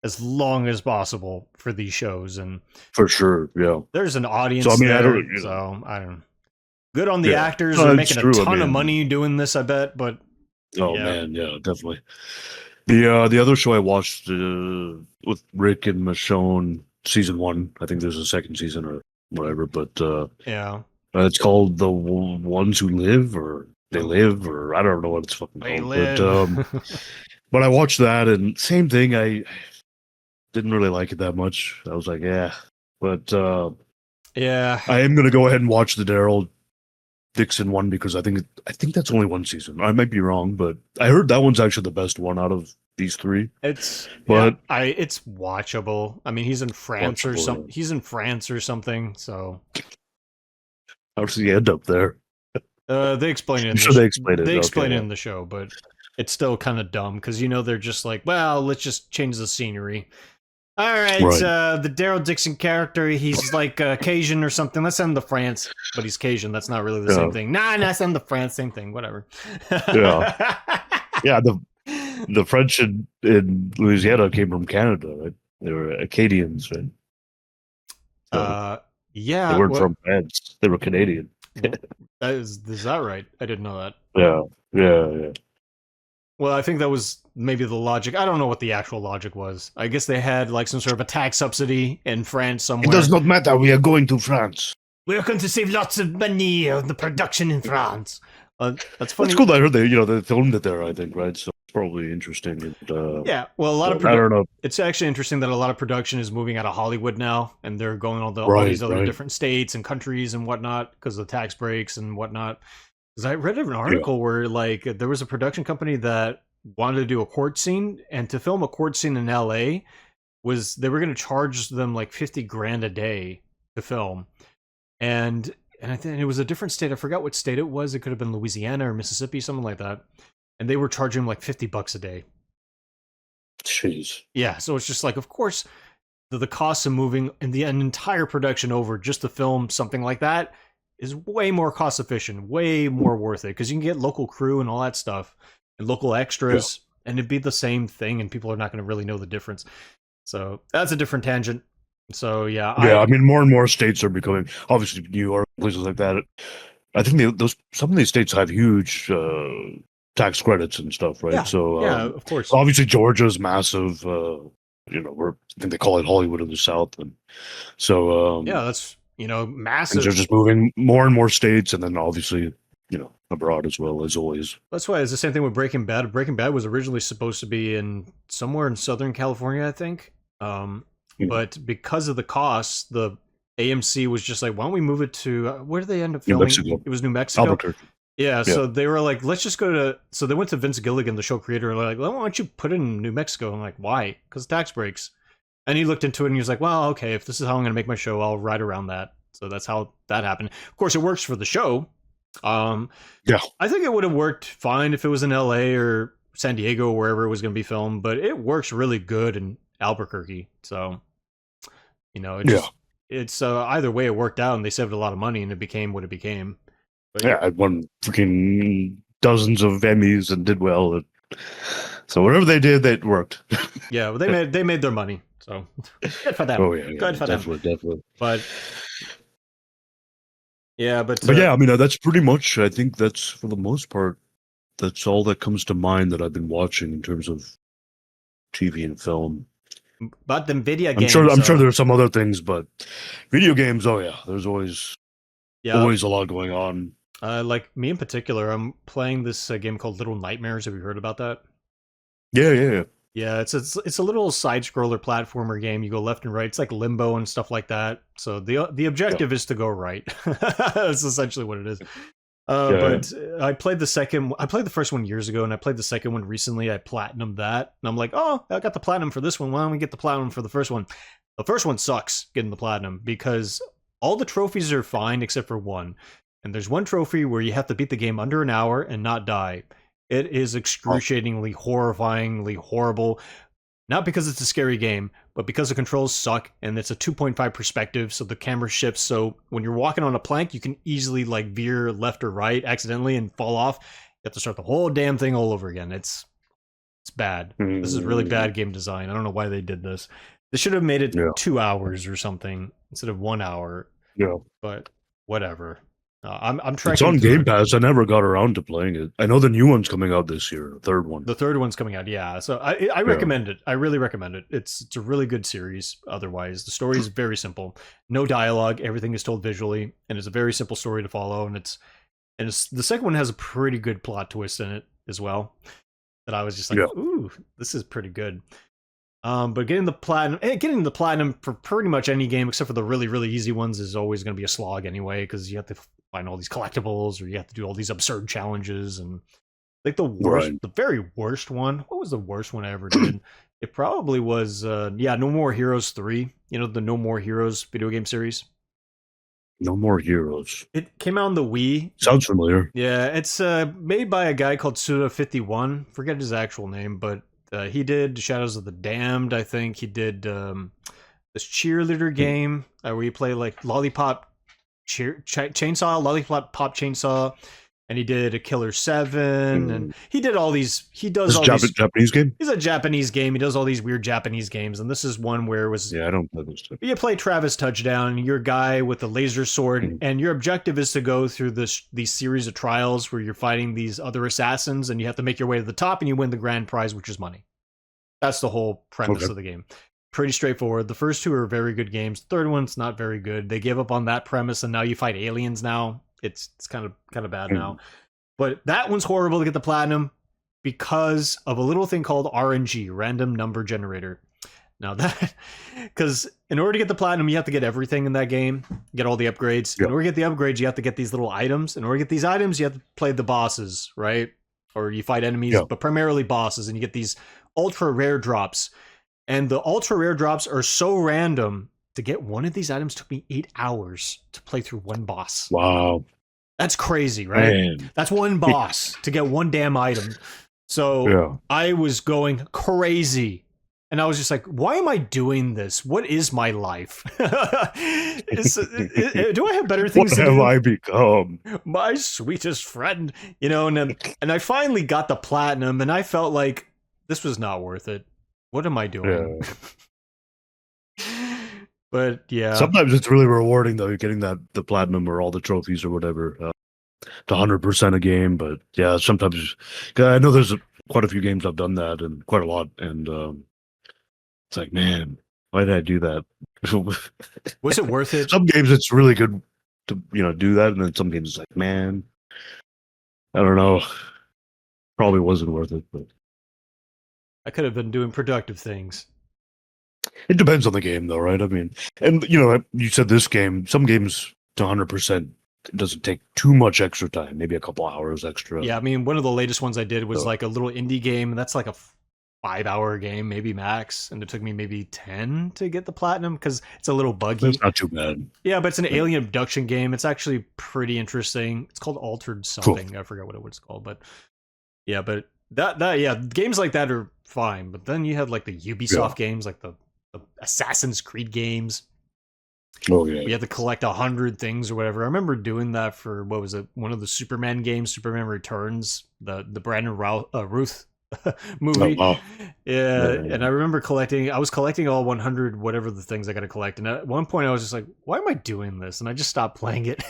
as long as possible for these shows, and For sure, yeah. there's an audience So I mean, there. I So I don't know. Good on the Yeah. actors. No, They're it's making true, a I ton of mean- money doing this, I bet. But Oh yeah. man, yeah, definitely. The other show I watched with Rick and Michonne, season 1. I think there's a second season or whatever, but Yeah. it's called The Ones Who Live, or They Live, or I don't know what it's fucking They called. live. But I watched that, and same thing. I didn't really like it that much. I was like, yeah. But Yeah. I am gonna go ahead and watch the Daryl Dixon one because I think that's only one season. I might be wrong, but I heard that one's actually the best one out of these 3. It's But- it's watchable. I mean, he's in France or Watchable, something. yeah. He's in France or something. So How does he end up there? they explain it. I'm sure they explain it. They explain Okay, it yeah. in the show, but it's still kind of dumb because they're just like, well, let's just change the scenery. All right, Right. the Daryl Dixon character, he's like Cajun or something. Let's send him to France, but he's Cajun. That's not really the same Yeah. thing. Nah, send him to France, same thing. Whatever. Yeah. Yeah, the French in Louisiana came from Canada, right? They were Acadians, right? So Yeah. they weren't from France. They were Canadian. Is that right? I didn't know that. Yeah. Well, I think that was maybe the logic. I don't know what the actual logic was. I guess they had like some sort of a tax subsidy in France somewhere. It does not matter. We are going to France. We're going to save lots of money on the production in France. That's funny. That's cool. I heard they filmed it there. I think, right? So it's probably interesting. And, Yeah, well, a lot of I don't know. it's actually interesting that a lot of production is moving out of Hollywood now, and they're going all Right, these other right. different states and countries and whatnot because of tax breaks and whatnot. Because I read an article where like there was a production company that wanted to do a court scene, and to film a court scene in LA they were going to charge them like 50 grand a day to film, and I think it was a different state. I forgot what state it was. It could have been Louisiana or Mississippi, something like that. And they were charging them like $50 a day. Jeez. Yeah, so it's just like, of course, the costs of moving an entire production over just to film something like that is way more cost efficient, way more worth it, because you can get local crew and all that stuff and local extras, and it'd be the same thing, and people are not going to really know the difference. So that's a different tangent. So yeah, I mean, more and more states are becoming, obviously New York, places like that. I think some of these states have huge tax credits and stuff, right? Yeah, So yeah, of course. obviously Georgia's massive. I think they call it Hollywood of the South, and so Yeah, that's things massive. are just moving more and more states, and then obviously abroad as well, as always. That's why it's the same thing with Breaking Bad. Breaking Bad was originally supposed to be in somewhere in Southern California, I think. But because of the costs, the AMC was just like, why don't we move it to where did they end up New filming? Mexico. It was New Mexico. Albuquerque. Yeah, so they were like, let's just go to. So they went to Vince Gilligan, the show creator, and like, well, why don't you put it in New Mexico? I'm like, why? Because tax breaks. And he looked into it and he was like, well, okay, if this is how I'm going to make my show, I'll ride around that. So that's how that happened. Of course, it works for the show. Yeah. I think it would have worked fine if it was in LA or San Diego or wherever it was going to be filmed, but it works really good in Albuquerque. So, it's either way it worked out and they saved a lot of money and it became what it became. But, Yeah, I won freaking dozens of Emmys and did well. So whatever they did, that worked. Yeah, well, they made their money. So good for them. Oh yeah, Good for them. definitely. But yeah, but yeah, I mean that's pretty much. I think that's for the most part. That's all that comes to mind that I've been watching in terms of TV and film. But them video games. I'm sure there's some other things, but video games. Oh yeah, there's always a lot going on. Like me in particular, I'm playing this game called Little Nightmares. Have you heard about that? Yeah. Yeah, it's a little side scroller platformer game. You go left and right. It's like Limbo and stuff like that. So the objective is to go right. That's essentially what it is. But I played the second. I played the first one years ago, and I played the second one recently. I platinumed that, and I'm like, oh, I got the platinum for this one. Why don't we get the platinum for the first one? The first one sucks getting the platinum because all the trophies are fine except for one. And there's one trophy where you have to beat the game under an hour and not die. It is excruciatingly, horrifyingly horrible. Not because it's a scary game, but because the controls suck and it's a 2.5 perspective, so the camera shifts. So when you're walking on a plank, you can easily like veer left or right accidentally and fall off. You have to start the whole damn thing all over again. It's bad. This is really bad game design. I don't know why they did this. They should have made it 2 hours or something instead of 1 hour. Yeah, but whatever. I'm tracking. It's on Game Pass. I never got around to playing it. I know the new one's coming out this year. The third one. The third one's coming out. Yeah, so I recommend it. I really recommend it. It's a really good series. Otherwise, the story is very simple. No dialogue. Everything is told visually, and it's a very simple story to follow. And it's the second one has a pretty good plot twist in it as well. That I was just like, ooh, this is pretty good. But getting the platinum for pretty much any game except for the really, really easy ones is always going to be a slog anyway, because you have to find all these collectibles or you have to do all these absurd challenges. And like the worst, the very worst one, what was the worst one I ever did? It probably was, No More Heroes 3. You know, the No More Heroes video game series? No More Heroes. It came out on the Wii. Sounds familiar. Yeah, it's made by a guy called Suda51. Forget his actual name, but he did Shadows of the Damned, I think. He did this cheerleader game where you play like Lollipop Chainsaw, and he did a Killer 7, and he did all these. He does all these Japanese game. He's a Japanese game. He does all these weird Japanese games, and this is one where it was. Yeah, I don't play this stuff. You play Travis Touchdown. You're a guy with a laser sword, and your objective is to go through these series of trials where you're fighting these other assassins, and you have to make your way to the top, and you win the grand prize, which is money. That's the whole premise of the game. Pretty straightforward. The first two are very good games. The third one's not very good. They gave up on that premise, and now you fight aliens now. It's kind of bad now. But that one's horrible to get the platinum because of a little thing called RNG, random number generator. Now that, because in order to get the platinum, you have to get everything in that game, get all the upgrades. In order to get the upgrades, you have to get these little items. In order to get these items, you have to play the bosses, right? Or you fight enemies, but primarily bosses, and you get these ultra rare drops. And the ultra rare drops are so random. To get one of these items took me 8 hours to play through one boss. Wow. That's crazy, right? Man. That's one boss to get one damn item. So I was going crazy. And I was just like, why am I doing this? What is my life? Do I have better things to do? What have I become? My sweetest friend. You know, and I finally got the platinum, and I felt like this was not worth it. What am I doing? But yeah, sometimes it's really rewarding though, getting the platinum or all the trophies or whatever to 100% a game. But yeah, sometimes I know there's quite a few games I've done that, and quite a lot, and it's like, man, why did I do that? Was it worth it? Some games it's really good to do that, and then some games it's like, man, I don't know, probably wasn't worth it. But I could have been doing productive things. It depends on the game, though, right? I mean, and you said this game. Some games to 100% doesn't take too much extra time. Maybe a couple hours extra. Yeah, I mean, one of the latest ones I did was like a little indie game, and that's like a 5-hour game, maybe max, and it took me maybe 10 to get the platinum because it's a little buggy. It's not too bad. Yeah, but it's an alien abduction game. It's actually pretty interesting. It's called Altered something. Cool. I forgot what it was called, but yeah, but that games like that are fine. But then you had like the Ubisoft games, like the Assassin's Creed games. Oh yeah, we had to collect 100 things or whatever. I remember doing that for what was it? One of the Superman games, Superman Returns, the Brandon Ruth movie. Oh, wow. Yeah, and I remember I was collecting all 100 whatever the things I got to collect. And at one point, I was just like, "Why am I doing this?" And I just stopped playing it.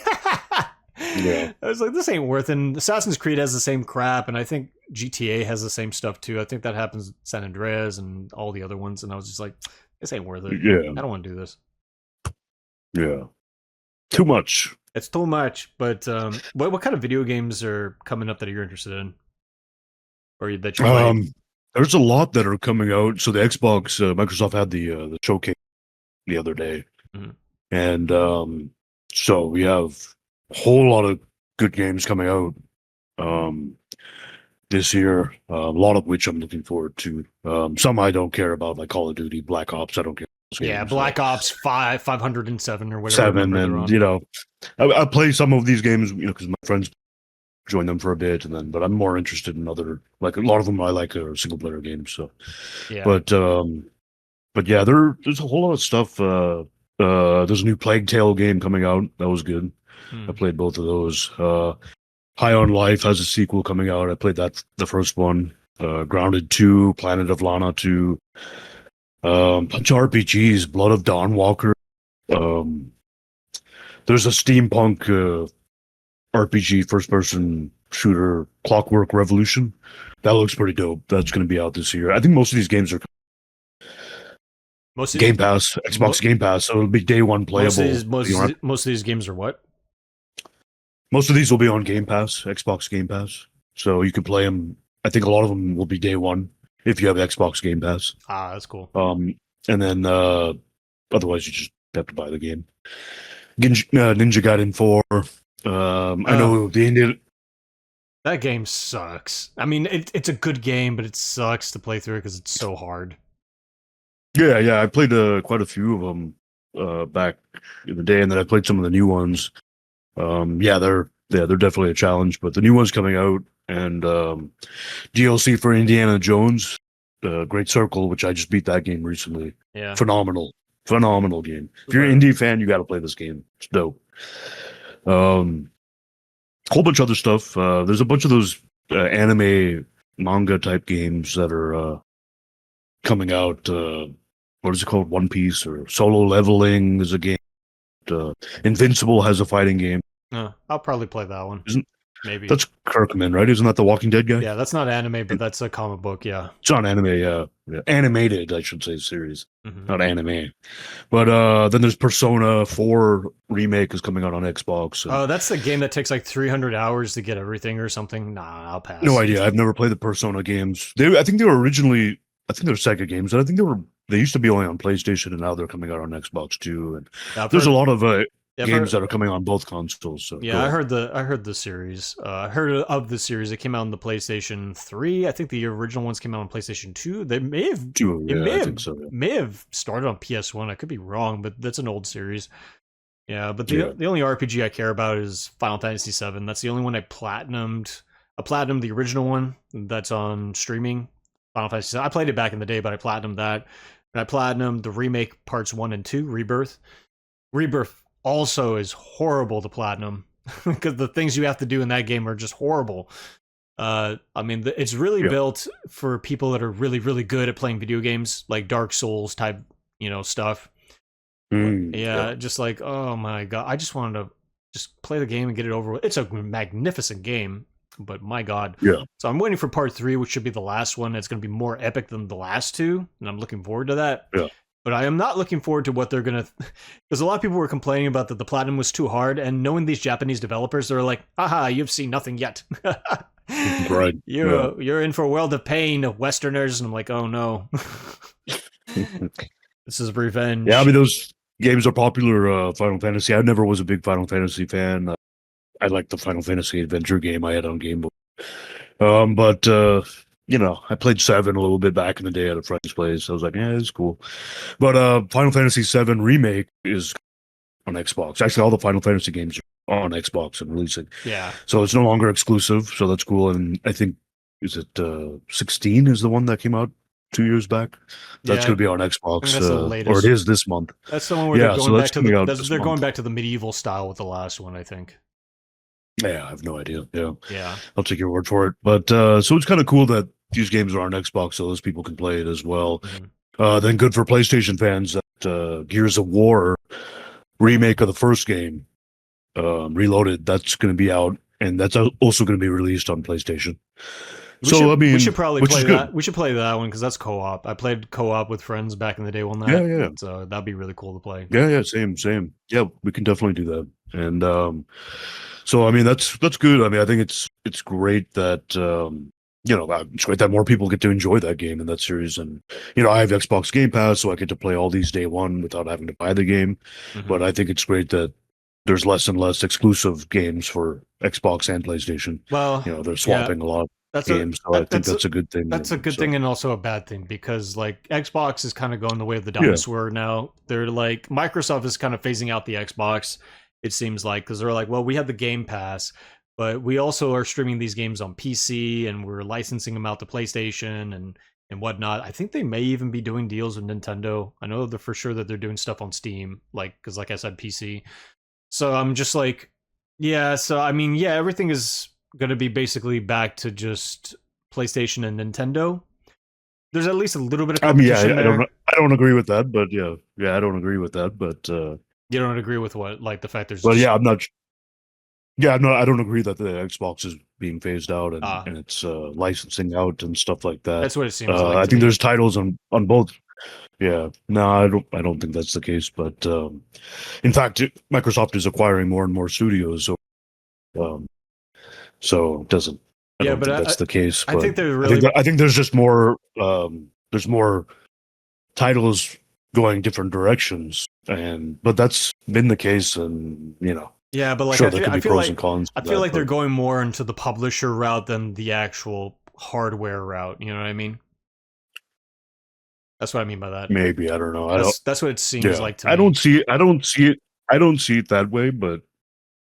I was like, "This ain't worth it." And Assassin's Creed has the same crap, and I think GTA has the same stuff too. I think that happens in San Andreas and all the other ones. And I was just like, this ain't worth it. Yeah. I don't want to do this. Yeah. Too much. It's too much. But what kind of video games are coming up that you're interested in? Or that you're playing? There's a lot that are coming out. So the Xbox, Microsoft had the showcase the other day, and so we have a whole lot of good games coming out this year. A lot of which I'm looking forward to. Some I don't care about, like Call of Duty, Black Ops. I don't care. Yeah, Black Ops 507 or whatever. 7, and you know, I play some of these games, you know, because my friends join them for a bit, and then, but I'm more interested in other, like a lot of them I like are single player games. So, yeah, but yeah, there's a whole lot of stuff. There's a new Plague Tale game coming out. That was good. I played both of those. High on Life has a sequel coming out. I played that, the first one. Grounded 2, Planet of Lana 2. Bunch of RPGs, Blood of Dawnwalker. There's a steampunk RPG first-person shooter, Clockwork Revolution. That looks pretty dope. That's going to be out this year. I think most of these games are Game Pass, Xbox Game Pass, so it'll be day one playable. Most of these games are what? Most of these will be on Game Pass, Xbox Game Pass. So you can play them. I think a lot of them will be day one if you have Xbox Game Pass. Ah, that's cool. And then otherwise you just have to buy the game. Ninja Gaiden 4. I know the Indian. That game sucks. I mean, it's a good game, but it sucks to play through because it's so hard. Yeah. I played quite a few of them back in the day, and then I played some of the new ones. They're definitely a challenge, but the new one's coming out, and DLC for Indiana Jones, Great Circle, which I just beat that game recently. Yeah, phenomenal game. If you're an indie fan, you got to play this game. It's dope. Whole bunch of other stuff. There's a bunch of those anime manga type games that are coming out. What is it called? One Piece or Solo Leveling is a game. Invincible has a fighting game. I'll probably play that one. Maybe that's Kirkman, right? Isn't that the Walking Dead guy? Yeah, that's not anime, but that's a comic book. Yeah, it's on anime. Yeah. Animated, I should say, series, not anime. But then there's Persona 4 remake is coming out on Xbox. Oh, that's the game that takes like 300 hours to get everything or something. Nah, I'll pass. No idea. I've never played the Persona games. I think they were originally. I think they're Sega games, and I think they used to be only on PlayStation, and now they're coming out on Xbox too. And there's a lot of games that are coming on both consoles. So yeah, I heard the series. I heard of the series. It came out on the PlayStation 3. I think the original ones came out on PlayStation 2. They may have may have started on PS1. I could be wrong, but that's an old series. Yeah, but the only RPG I care about is Final Fantasy VII. That's the only one I platinumed. I platinumed the original one that's on streaming. Final Fantasy VII. I played it back in the day, but I platinumed that. And I platinumed the remake parts 1 and 2, Rebirth. Rebirth also is horrible to platinum because the things you have to do in that game are just horrible. I mean, it's really built for people that are really, really good at playing video games, like Dark Souls type, stuff. Just like, oh my god, I just wanted to just play the game and get it over with. It's a magnificent game, but my god. Yeah. So I'm waiting for part 3, which should be the last one. It's going to be more epic than the last 2, and I'm looking forward to that. Yeah. But I am not looking forward to what they're going to... Because a lot of people were complaining about that the platinum was too hard, and knowing these Japanese developers, they're like, aha, you've seen nothing yet. Right. You're in for a world of pain, Westerners. And I'm like, oh no. This is revenge. Yeah, I mean, those games are popular, Final Fantasy. I never was a big Final Fantasy fan. I liked the Final Fantasy adventure game I had on Game Boy. I played 7 a little bit back in the day at a friend's place. I was like, it's cool. But Final Fantasy 7 Remake is on Xbox. Actually, all the Final Fantasy games are on Xbox and releasing. Yeah. So it's no longer exclusive, so that's cool. And I think, is it 16 is the one that came out 2 years back? That's going to be on Xbox, or it is this month. That's the one where they're going back to they're going back to the medieval style with the last one, I think. Yeah, I have no idea. Yeah. I'll take your word for it. But so it's kind of cool that these games are on Xbox, so those people can play it as well. Then good for PlayStation fans that Gears of War remake of the first game, Reloaded, that's going to be out, and that's also going to be released on PlayStation. We should probably play that. We should play that one because that's co-op. I played co-op with friends back in the day one night. Yeah. So that'd be really cool to play. Yeah, same. Yeah, we can definitely do that. And so I mean that's good. I mean I think it's great that it's great that more people get to enjoy that game in that series. And I have Xbox Game Pass, so I get to play all these day one without having to buy the game. Mhm. But I think it's great that there's less and less exclusive games for Xbox and PlayStation. Well, They're swapping a lot of that's games, so I think that's a good thing. That's a good thing and also a bad thing, because like Xbox is kind of going the way of the Yeah. dinosaur now. They're like, Microsoft is kind of phasing out the Xbox, it seems like, because they're like, well, we have the Game Pass, but we also are streaming these games on PC and we're licensing them out to PlayStation and whatnot. I think they may even be doing deals with Nintendo. I know that for sure that they're doing stuff on Steam, like, because like I said, PC. So I'm just like, yeah. So I mean, yeah, everything is going to be basically back to just PlayStation and Nintendo. There's at least a little bit of competition there. I don't agree with that, but I don't agree with that, but you don't agree with what, like the fact there's. Well, yeah, I'm not. Yeah, no, I don't agree that the Xbox is being phased out and it's licensing out and stuff like that. That's what it seems like. I think there's titles on both. Yeah, no, I don't think that's the case. But in fact, Microsoft is acquiring more and more studios, so it doesn't. I don't think that's the case. I think they're really. I think there's just more. There's more titles going different directions, but that's been the case, and Yeah, but like sure, there could be pros and cons. I feel like they're going more into the publisher route than the actual hardware route. You know what I mean? That's what I mean by that. Maybe, I don't know. That's what it seems like to me. I don't see it that way, but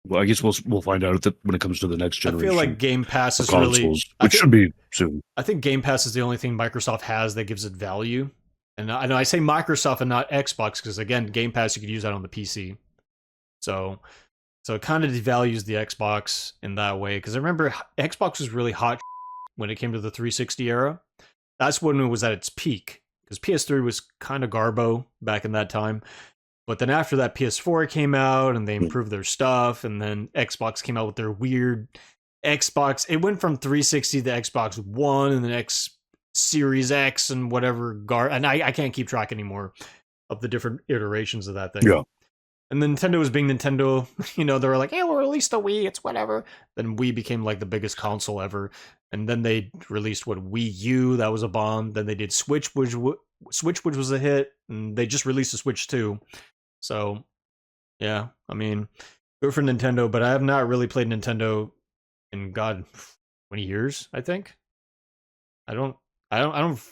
well, I guess we'll find out when it comes to the next generation. I feel like Game Pass is consoles, really, which should be soon. I think Game Pass is the only thing Microsoft has that gives it value. And I know I say Microsoft and not Xbox because, again, Game Pass, you could use that on the PC. So it kind of devalues the Xbox in that way. Because I remember Xbox was really hot when it came to the 360 era. That's when it was at its peak. Because PS3 was kind of garbo back in that time. But then after that, PS4 came out and they improved their stuff. And then Xbox came out with their weird Xbox. It went from 360 to Xbox One and the next Series X and whatever. And I can't keep track anymore of the different iterations of that thing. Yeah. And Nintendo was being Nintendo. They were like, hey, we'll release the Wii. It's whatever. Then Wii became like the biggest console ever. And then they released Wii U. That was a bomb. Then they did Switch, which was a hit. And they just released the Switch 2. So, yeah, I mean, good for Nintendo, but I have not really played Nintendo in 20 years, I think. I don't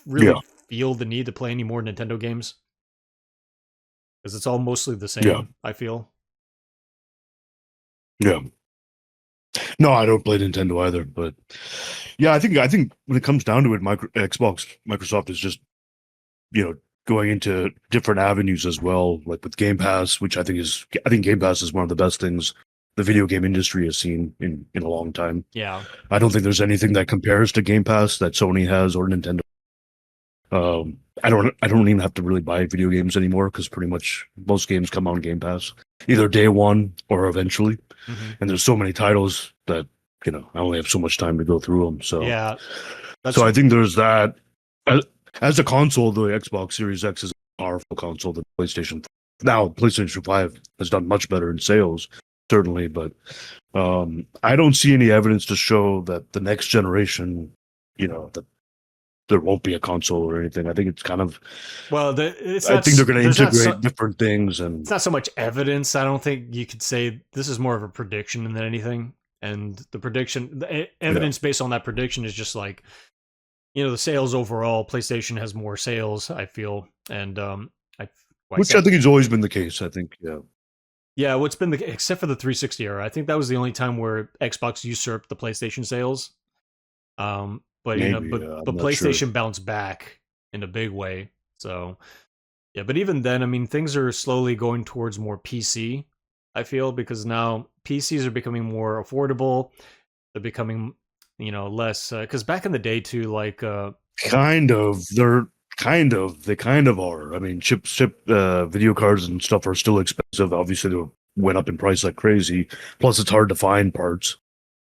really feel the need to play any more Nintendo games. Because it's all mostly the same, I feel. Yeah. No, I don't play Nintendo either, but yeah, I think when it comes down to it, Microsoft is just, going into different avenues as well, like with Game Pass, which I think Game Pass is one of the best things the video game industry has seen in a long time. Yeah. I don't think there's anything that compares to Game Pass that Sony has or Nintendo. I don't even have to really buy video games anymore because pretty much most games come on Game Pass, either day one or eventually. Mm-hmm. And there's so many titles that, I only have so much time to go through them. So yeah. So I think there's that. As a console, the Xbox Series X is a powerful console than PlayStation 5. Now, PlayStation 5 has done much better in sales, certainly, but I don't see any evidence to show that the next generation, that there won't be a console or anything. I think it's kind of... Well, I think they're going to integrate different things. And it's not so much evidence. I don't think you could say this is more of a prediction than anything. And the evidence based on that prediction is just like, the sales overall. PlayStation has more sales, I feel. And I think has always been the case, I think, yeah. Yeah, what's been except for the 360 era, I think that was the only time where Xbox usurped the PlayStation sales. But Maybe, but PlayStation bounced back in a big way. So yeah, but even then, I mean, things are slowly going towards more PC, I feel, because now PCs are becoming more affordable. They're becoming, less because back in the day too, like they kind of are. I mean, chip video cards and stuff are still expensive. Obviously, they went up in price like crazy. Plus, it's hard to find parts.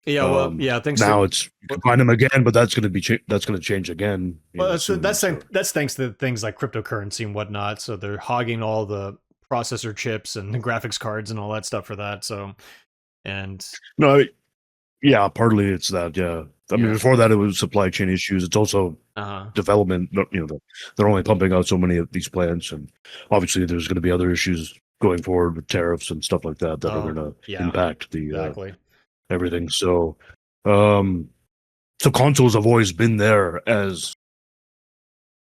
Yeah, well, yeah. You can find them again, but that's going to change again. Well, that's thanks to things like cryptocurrency and whatnot. So they're hogging all the processor chips and the graphics cards and all that stuff for that. So, and no, yeah, partly it's that. Yeah, I mean, Yeah. before that, it was supply chain issues. It's also development. They're only pumping out so many of these plants, and obviously, there's going to be other issues going forward with tariffs and stuff like that are going to impact the exactly. everything. So, so consoles have always been there as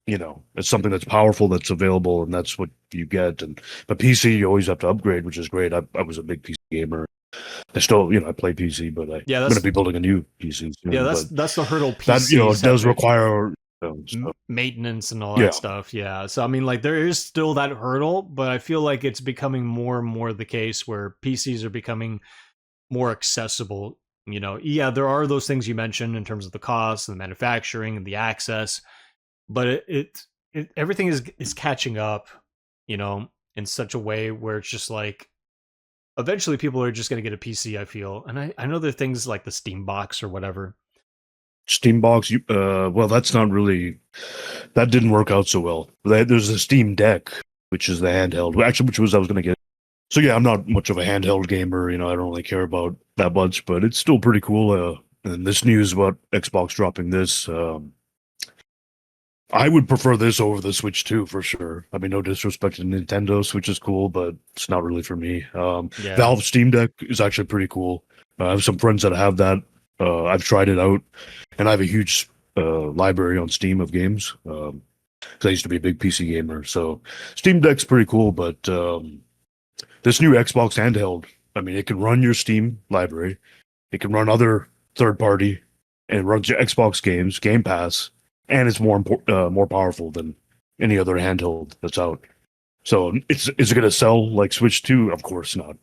it's something that's powerful, that's available, and that's what you get. But PC, you always have to upgrade, which is great. I was a big PC gamer. I still, I play PC, but I'm going to be building a new PC soon. Yeah, that's the hurdle. PC that does require maintenance and all that stuff. Yeah, so I mean, like there is still that hurdle, but I feel like it's becoming more and more the case where PCs are becoming more accessible. Yeah, there are those things you mentioned in terms of the cost and the manufacturing and the access, but everything is catching up, in such a way where it's just like eventually people are just going to get a PC, I feel. And I know there are things like the Steam box or whatever. Steam box, well, that's not really, that didn't work out so well. There's a Steam Deck, which is the handheld, actually, which was I was going to get. So yeah, I'm not much of a handheld gamer, I don't really care about that much, but it's still pretty cool. And this news about Xbox dropping this, I would prefer this over the Switch 2 for sure. I mean, no disrespect to Nintendo, Switch is cool, but it's not really for me. Valve Steam Deck is actually pretty cool. I have some friends that have that. I've tried it out, and I have a huge library on Steam of games. Because I used to be a big PC gamer, so Steam Deck's pretty cool. But this new Xbox handheld, I mean, it can run your Steam library, it can run other third party, and it runs your Xbox games, Game Pass. And it's more powerful than any other handheld that's out. So is it going to sell like Switch 2? Of course not.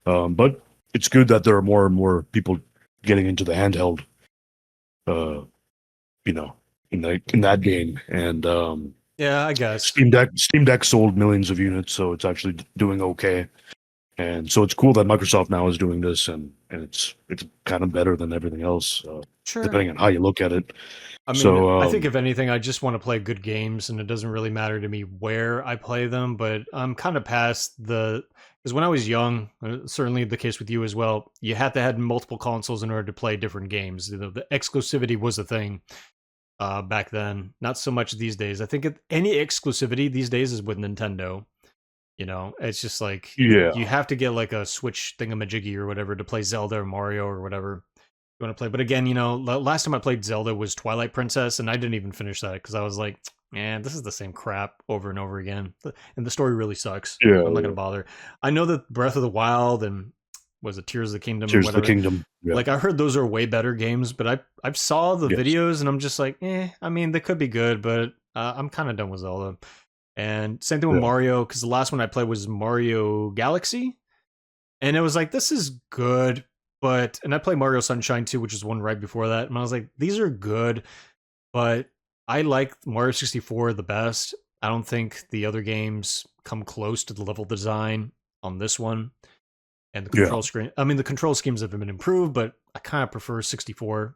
But it's good that there are more and more people getting into the handheld. In that game, and I guess Steam Deck sold millions of units, so it's actually doing okay. And so it's cool that Microsoft now is doing this, and it's kind of better than everything else, depending on how you look at it. I mean, I think if anything, I just want to play good games, and it doesn't really matter to me where I play them. But I'm kind of past because when I was young, certainly the case with you as well, you had to have multiple consoles in order to play different games. The exclusivity was a thing back then. Not so much these days. I think any exclusivity these days is with Nintendo. It's just like you have to get like a Switch thingamajiggy or whatever to play Zelda or Mario or whatever you want to play. But again, last time I played Zelda was Twilight Princess, and I didn't even finish that because I was like, man, this is the same crap over and over again, and the story really sucks. I'm not gonna bother. I know that Breath of the Wild and was it Tears of the Kingdom? Tears of the Kingdom. Yeah. Like I heard those are way better games, but I've saw the videos and I'm just like, I mean, they could be good, but I'm kind of done with Zelda. And same thing with Mario, because the last one I played was Mario Galaxy, and it was like, this is good, and I played Mario Sunshine too, which is one right before that, and I was like, these are good, but I like Mario 64 the best. I don't think the other games come close to the level design on this one, and the control screen. I mean, the control schemes have been improved, but I kind of prefer 64.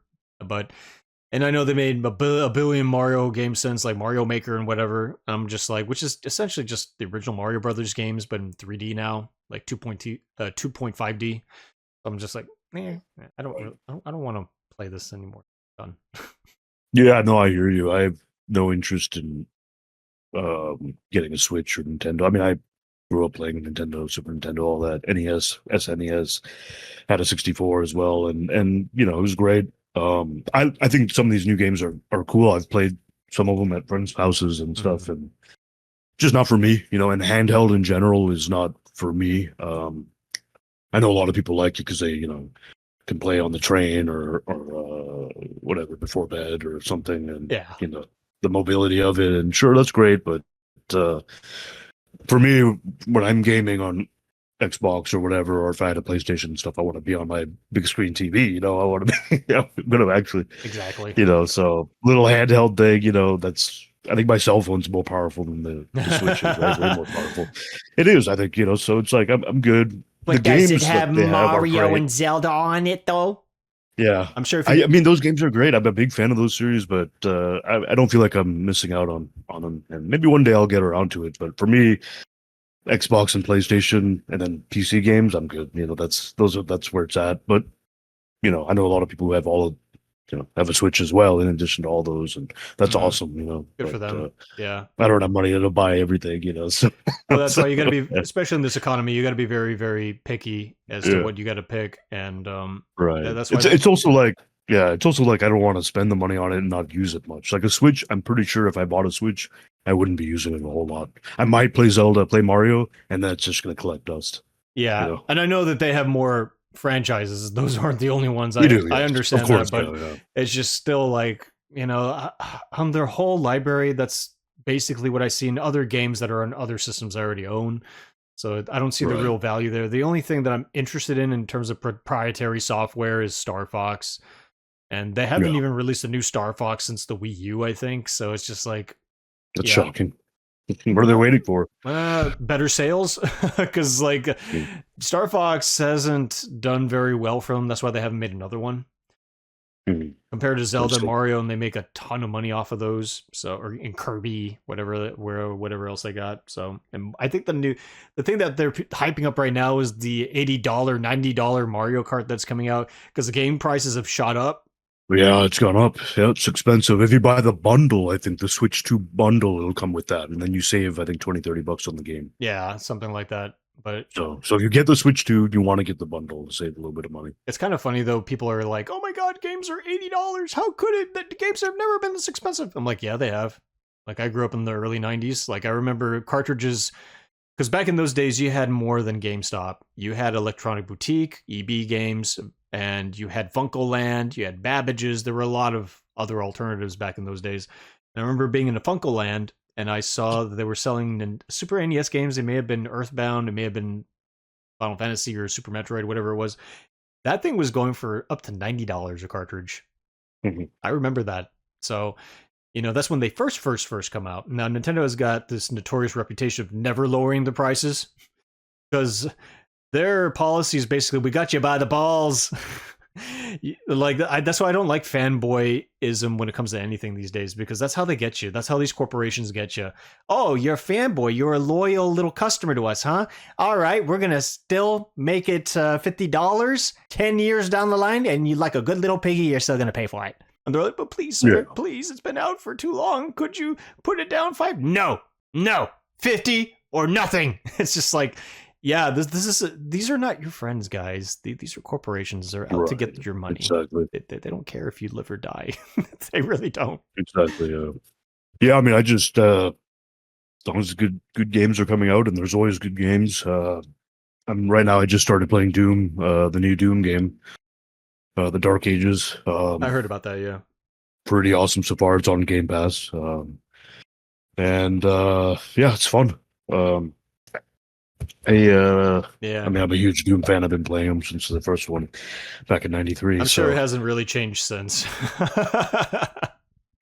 And I know they made a billion Mario games since, like Mario Maker and whatever. I'm just like, which is essentially just the original Mario Brothers games, but in 3D now, like 2.5D. I'm just like, I don't want to play this anymore. Done. Yeah, no, I hear you. I have no interest in getting a Switch or Nintendo. I mean, I grew up playing Nintendo, Super Nintendo, all that. NES, SNES, had a 64 as well, and it was great. I think some of these new games are cool. I've played some of them at friends' houses and stuff, and just not for me, and handheld in general is not for me. I know a lot of people like it because they, can play on the train or whatever before bed or something, and the mobility of it, and sure, that's great, but for me, when I'm gaming on Xbox or whatever, or if I had a PlayStation and stuff, I want to be on my big screen TV. I want to be, I'm going to actually, exactly, so little handheld thing, that's, I think my cell phone's more powerful than the Switch is, right? Way more powerful. It is, I think, so it's like, I'm good. But the does games it have Mario and Zelda on it, though? Yeah. I'm sure. I mean, those games are great. I'm a big fan of those series, but I don't feel like I'm missing out on them. And maybe one day I'll get around to it. But for me, Xbox and PlayStation and then PC games, I'm good. That's where it's at. But I know a lot of people who have all have a Switch as well in addition to all those, and that's awesome. Good for them. Yeah, I don't have money to buy everything. So well, that's why you got to be, especially in this economy, you got to be very, very picky as to what you got to pick, and right. That's why it's also like. Yeah, it's also like I don't want to spend the money on it and not use it much. Like a Switch, I'm pretty sure if I bought a Switch, I wouldn't be using it a whole lot. I might play Zelda, play Mario, and that's just going to collect dust. Yeah, and I know that they have more franchises. Those aren't the only ones. I understand of course, that, but it's just still like, on their whole library, that's basically what I see in other games that are on other systems I already own. So I don't see the real value there. The only thing that I'm interested in terms of proprietary software is Star Fox. And they haven't even released a new Star Fox since the Wii U, I think. So it's just like... That's shocking. What are they waiting for? Better sales? Because, Star Fox hasn't done very well for them. That's why they haven't made another one. Compared to Zelda and Mario, and they make a ton of money off of those. So, or in Kirby, whatever else they got. So, and I think the thing that they're hyping up right now is the $80, $90 Mario Kart that's coming out, because the game prices have shot up. Yeah, it's gone up. Yeah, it's expensive. If you buy the bundle, I think the Switch 2 bundle, it'll come with that. And then you save, I think, $20-$30 on the game. Yeah, something like that. But so if you get the Switch 2, you want to get the bundle to save a little bit of money. It's kind of funny, though. People are like, oh my God, games are $80. How could it? The games have never been this expensive. I'm like, yeah, they have. Like, I grew up in the early 90s. Like, I remember cartridges... Because back in those days, you had more than GameStop. You had Electronic Boutique, EB Games, and you had Funkoland, you had Babbage's. There were a lot of other alternatives back in those days. And I remember being in a Funkoland, and I saw that they were selling Super NES games. It may have been Earthbound, it may have been Final Fantasy or Super Metroid, whatever it was. That thing was going for up to $90 a cartridge. I remember that. So... that's when they first come out. Now, Nintendo has got this notorious reputation of never lowering the prices, because their policy is basically, we got you by the balls. That's why I don't like fanboyism when it comes to anything these days, because that's how they get you. That's how these corporations get you. Oh, you're a fanboy. You're a loyal little customer to us, huh? All right, we're going to still make it $50 10 years down the line, and you like a good little piggy, you're still going to pay for it. And they're like, but please, sir, please, it's been out for too long. Could you put it down 5? No, 50 or nothing. It's just like, yeah, these are not your friends, guys. These are corporations. They're out to get your money. Exactly. They don't care if you live or die. They really don't. Exactly. Yeah, I mean, I just as long as good games are coming out, and there's always good games. Right now, I just started playing Doom, the new Doom game. The Dark Ages. I heard about that, yeah. Pretty awesome so far. It's on Game Pass. It's fun. I mean, I'm a huge Doom fan. I've been playing them since the first one back in '93. I'm sure it hasn't really changed since.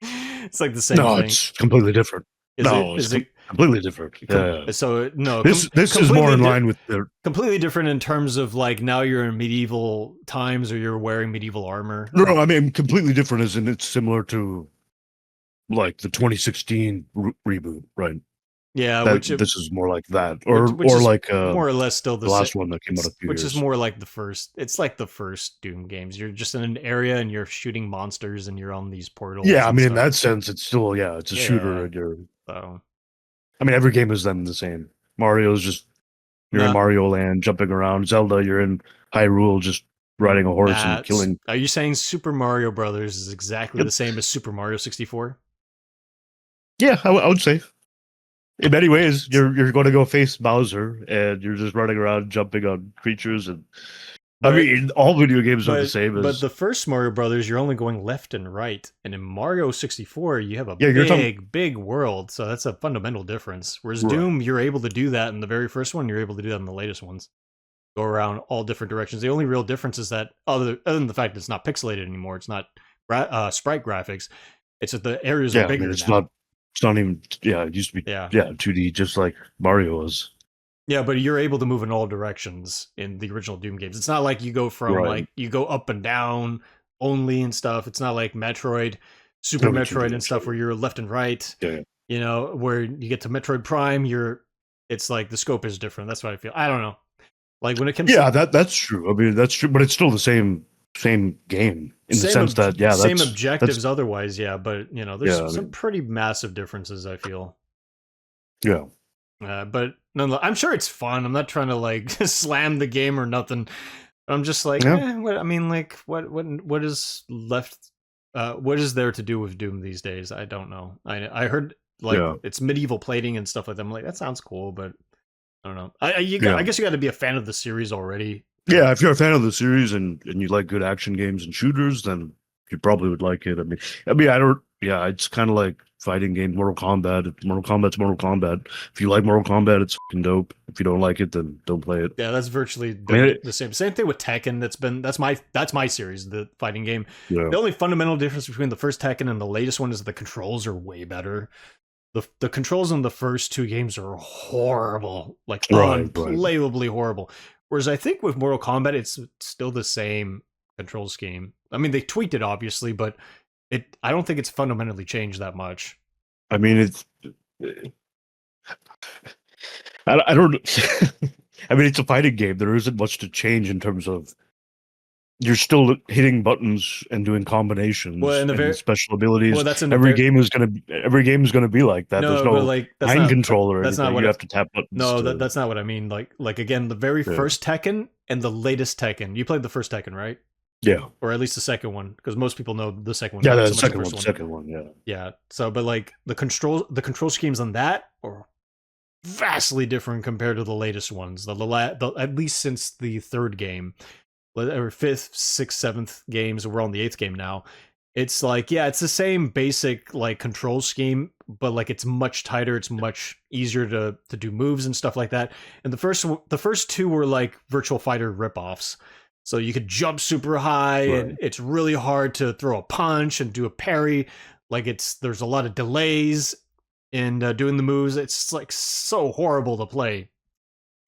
It's like the same thing. No, it's completely different. Is it completely different. Yeah. So no, this is more in line with their completely different in terms of like now you're in medieval times or you're wearing medieval armor. No, I mean completely different as in it's similar to like the 2016 reboot, right? Yeah, this is more like that, or like more or less still the last one that came out a few which years. Is more like the first. It's like the first Doom games. You're just in an area and you're shooting monsters and you're on these portals. Yeah, I mean in that sense, it's still it's a shooter. And you're. So. I mean, every game is then the same. Mario's just you're in Mario Land, jumping around. Zelda, you're in Hyrule, just riding a horse and killing. Are you saying Super Mario Brothers is exactly the same as Super Mario 64? Yeah, I would say. In many ways, you're going to go face Bowser, and you're just running around, jumping on creatures, and I mean, all video games are the same. But the first Mario Brothers, you're only going left and right, and in Mario 64, you have a big world, so that's a fundamental difference. Whereas Doom, you're able to do that in the very first one, you're able to do that in the latest ones. Go around all different directions. The only real difference is that, other than the fact that it's not pixelated anymore, it's not sprite graphics. It's that the areas are bigger. It's not even. Yeah, it used to be. Yeah, 2D, just like Mario was. Yeah, but you're able to move in all directions in the original Doom games. It's not like you go from you go up and down only and stuff. It's not like Metroid, Super Metroid and stuff where you're left and right. Yeah. You know, where you get to Metroid Prime, it's like the scope is different. That's what I feel. I don't know. Like when it comes that's true. I mean, that's true, but it's still the same same game in the sense that same objectives otherwise, but there's some pretty massive differences, I feel. Yeah. But no, I'm sure it's fun. I'm not trying to like slam the game or nothing. I'm just like, what is left? What is there to do with Doom these days? I don't know. I heard it's medieval plating and stuff like that. I'm like, that sounds cool, but I don't know. I guess you got to be a fan of the series already. Yeah, if you're a fan of the series and you like good action games and shooters, then you probably would like it. I mean, I don't. Yeah, it's kind of like fighting game, Mortal Kombat. Mortal Kombat's Mortal Kombat. If you like Mortal Kombat, it's fucking dope. If you don't like it, then don't play it. Yeah, that's virtually the same. Same thing with Tekken. That's my series, the fighting game. Yeah. The only fundamental difference between the first Tekken and the latest one is the controls are way better. The controls in the first two games are horrible, like unplayably horrible. Whereas I think with Mortal Kombat, it's still the same control scheme. I mean, they tweaked it obviously, but I don't think it's fundamentally changed that much. I mean, I don't. I mean, it's a fighting game. There isn't much to change in terms of you're still hitting buttons and doing combinations and special abilities. Well, every game is gonna be like that. There's no mind controller. That's not what you have to tap buttons. No, that's not what I mean. Like again, the very first Tekken and the latest Tekken. You played the first Tekken, right? Yeah, or at least the second one, because most people know the second one. Yeah, the second one. Yeah, yeah. So, but like the control schemes on that are vastly different compared to the latest ones. The at least since the third game. Or fifth, sixth, seventh games. We're on the eighth game now. It's like, it's the same basic like control scheme, but like it's much tighter. It's much easier to do moves and stuff like that. And the first two were like Virtua Fighter ripoffs. So you could jump super high, and it's really hard to throw a punch and do a parry. Like there's a lot of delays in doing the moves. It's like so horrible to play.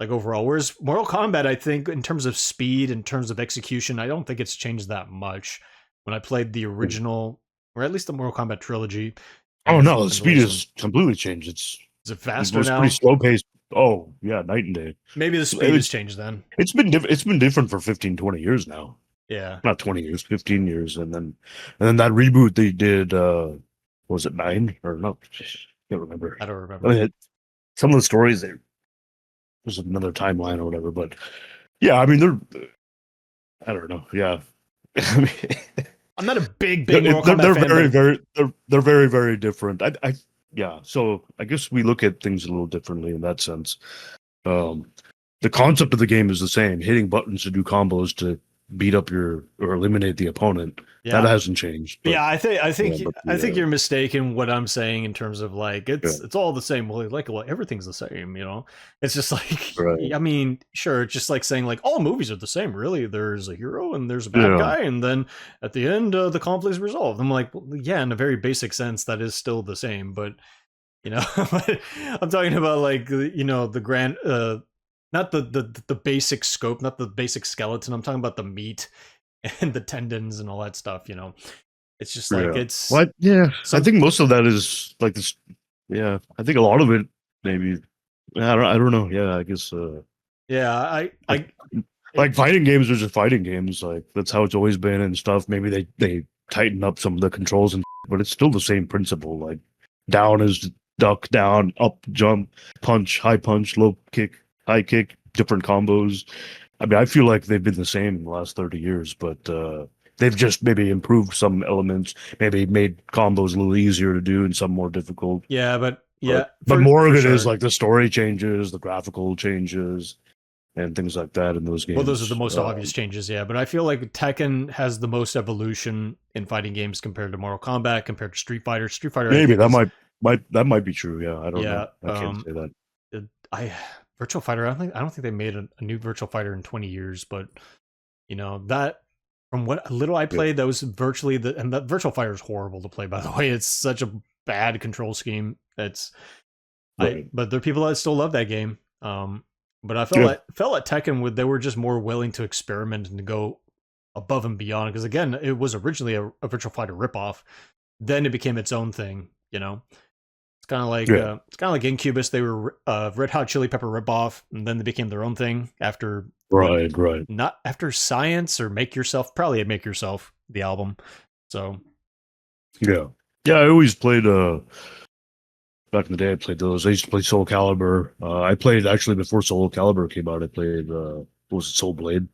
Like overall, whereas Mortal Kombat, I think in terms of speed, in terms of execution, I don't think it's changed that much. When I played the original, or at least the Mortal Kombat trilogy. Oh no, the speed has completely changed. Is it faster now? Pretty slow paced. Oh yeah, night and day. Maybe the speed has changed then. It's been different for 15, 20 years now. Yeah, not 20 years, 15 years, and then that reboot they did. Was it 9 or not? I can't remember. I don't remember. I mean, some of the stories there's another timeline or whatever, but yeah, I mean I don't know. Yeah, I mean, I'm not a big Mortal Kombat fan. They're very, very different. So I guess we look at things a little differently in that sense. The concept of the game is the same: hitting buttons to do combos to beat up or eliminate the opponent. That hasn't changed. But, I think you're mistaken what I'm saying in terms of like it's all the same. Well, like everything's the same, It's just like I mean, sure, it's just like saying like all movies are the same. Really, there's a hero and there's a bad guy, and then at the end the conflict is resolved. I'm like, well, in a very basic sense, that is still the same. But I'm talking about like the grand. Not the basic scope, not the basic skeleton. I'm talking about the meat and the tendons and all that stuff. It's just like it's. What? Yeah, I think most of that is like this. Yeah, I think a lot of it maybe. I don't know. Yeah, I guess. I like fighting games are just fighting games. Like that's how it's always been and stuff. Maybe they tighten up some of the controls but it's still the same principle. Like down is duck, down, up, jump, punch, high punch, low kick. High kick, different combos. I mean, I feel like they've been the same in the last 30 years, but they've just maybe improved some elements, maybe made combos a little easier to do and some more difficult. Yeah, but more of it is like the story changes, the graphical changes, and things like that in those games. Well, those are the most obvious changes, but I feel like Tekken has the most evolution in fighting games compared to Mortal Kombat, compared to Street Fighter. Street Fighter, maybe that might be true. Yeah, I don't know. I can't say that. Virtua Fighter, I don't think they made a new Virtua Fighter in 20 years, but that from what little I played, that was virtually and that Virtua Fighter is horrible to play, by the way. It's such a bad control scheme. But there are people that still love that game. But I felt like Tekken they were just more willing to experiment and to go above and beyond, because again, it was originally a Virtua Fighter ripoff. Then it became its own thing, It's kind of like Incubus. They were Red Hot Chili Pepper ripoff, and then they became their own thing after Right. not after Science or Make Yourself, probably Make Yourself, the album. So Yeah. I always played back in the day. I played those. I used to play Soul Calibur. I played actually before Soul Calibur came out. I played what was it, Soul Blade?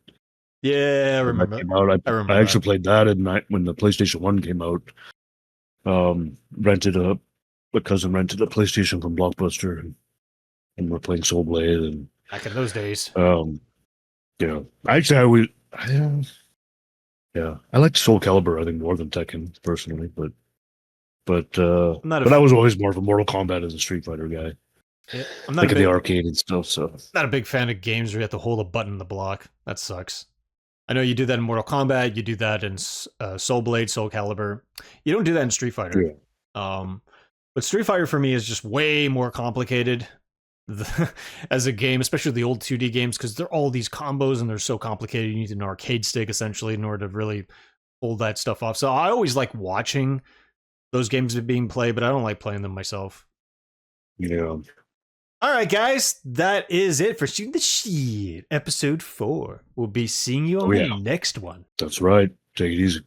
yeah, I When that remember. came out. I actually played that at night when the PlayStation 1 came out. A cousin rented a PlayStation from Blockbuster, and we're playing Soul Blade. And back in those days, actually, I liked Soul Calibur, I think, more than Tekken personally, but I was always more of a Mortal Kombat as a Street Fighter guy. Yeah, like in the arcade and stuff. So not a big fan of games where you have to hold a button in the block. That sucks. I know you do that in Mortal Kombat. You do that in Soul Blade, Soul Calibur. You don't do that in Street Fighter. Yeah. But Street Fighter for me is just way more complicated as a game, especially the old 2D games, because they're all these combos and they're so complicated. You need an arcade stick essentially in order to really pull that stuff off. So I always like watching those games being played, but I don't like playing them myself. Yeah. All right, guys, that is it for Shooting the Shit, episode 4. We'll be seeing you on the next one. That's right. Take it easy.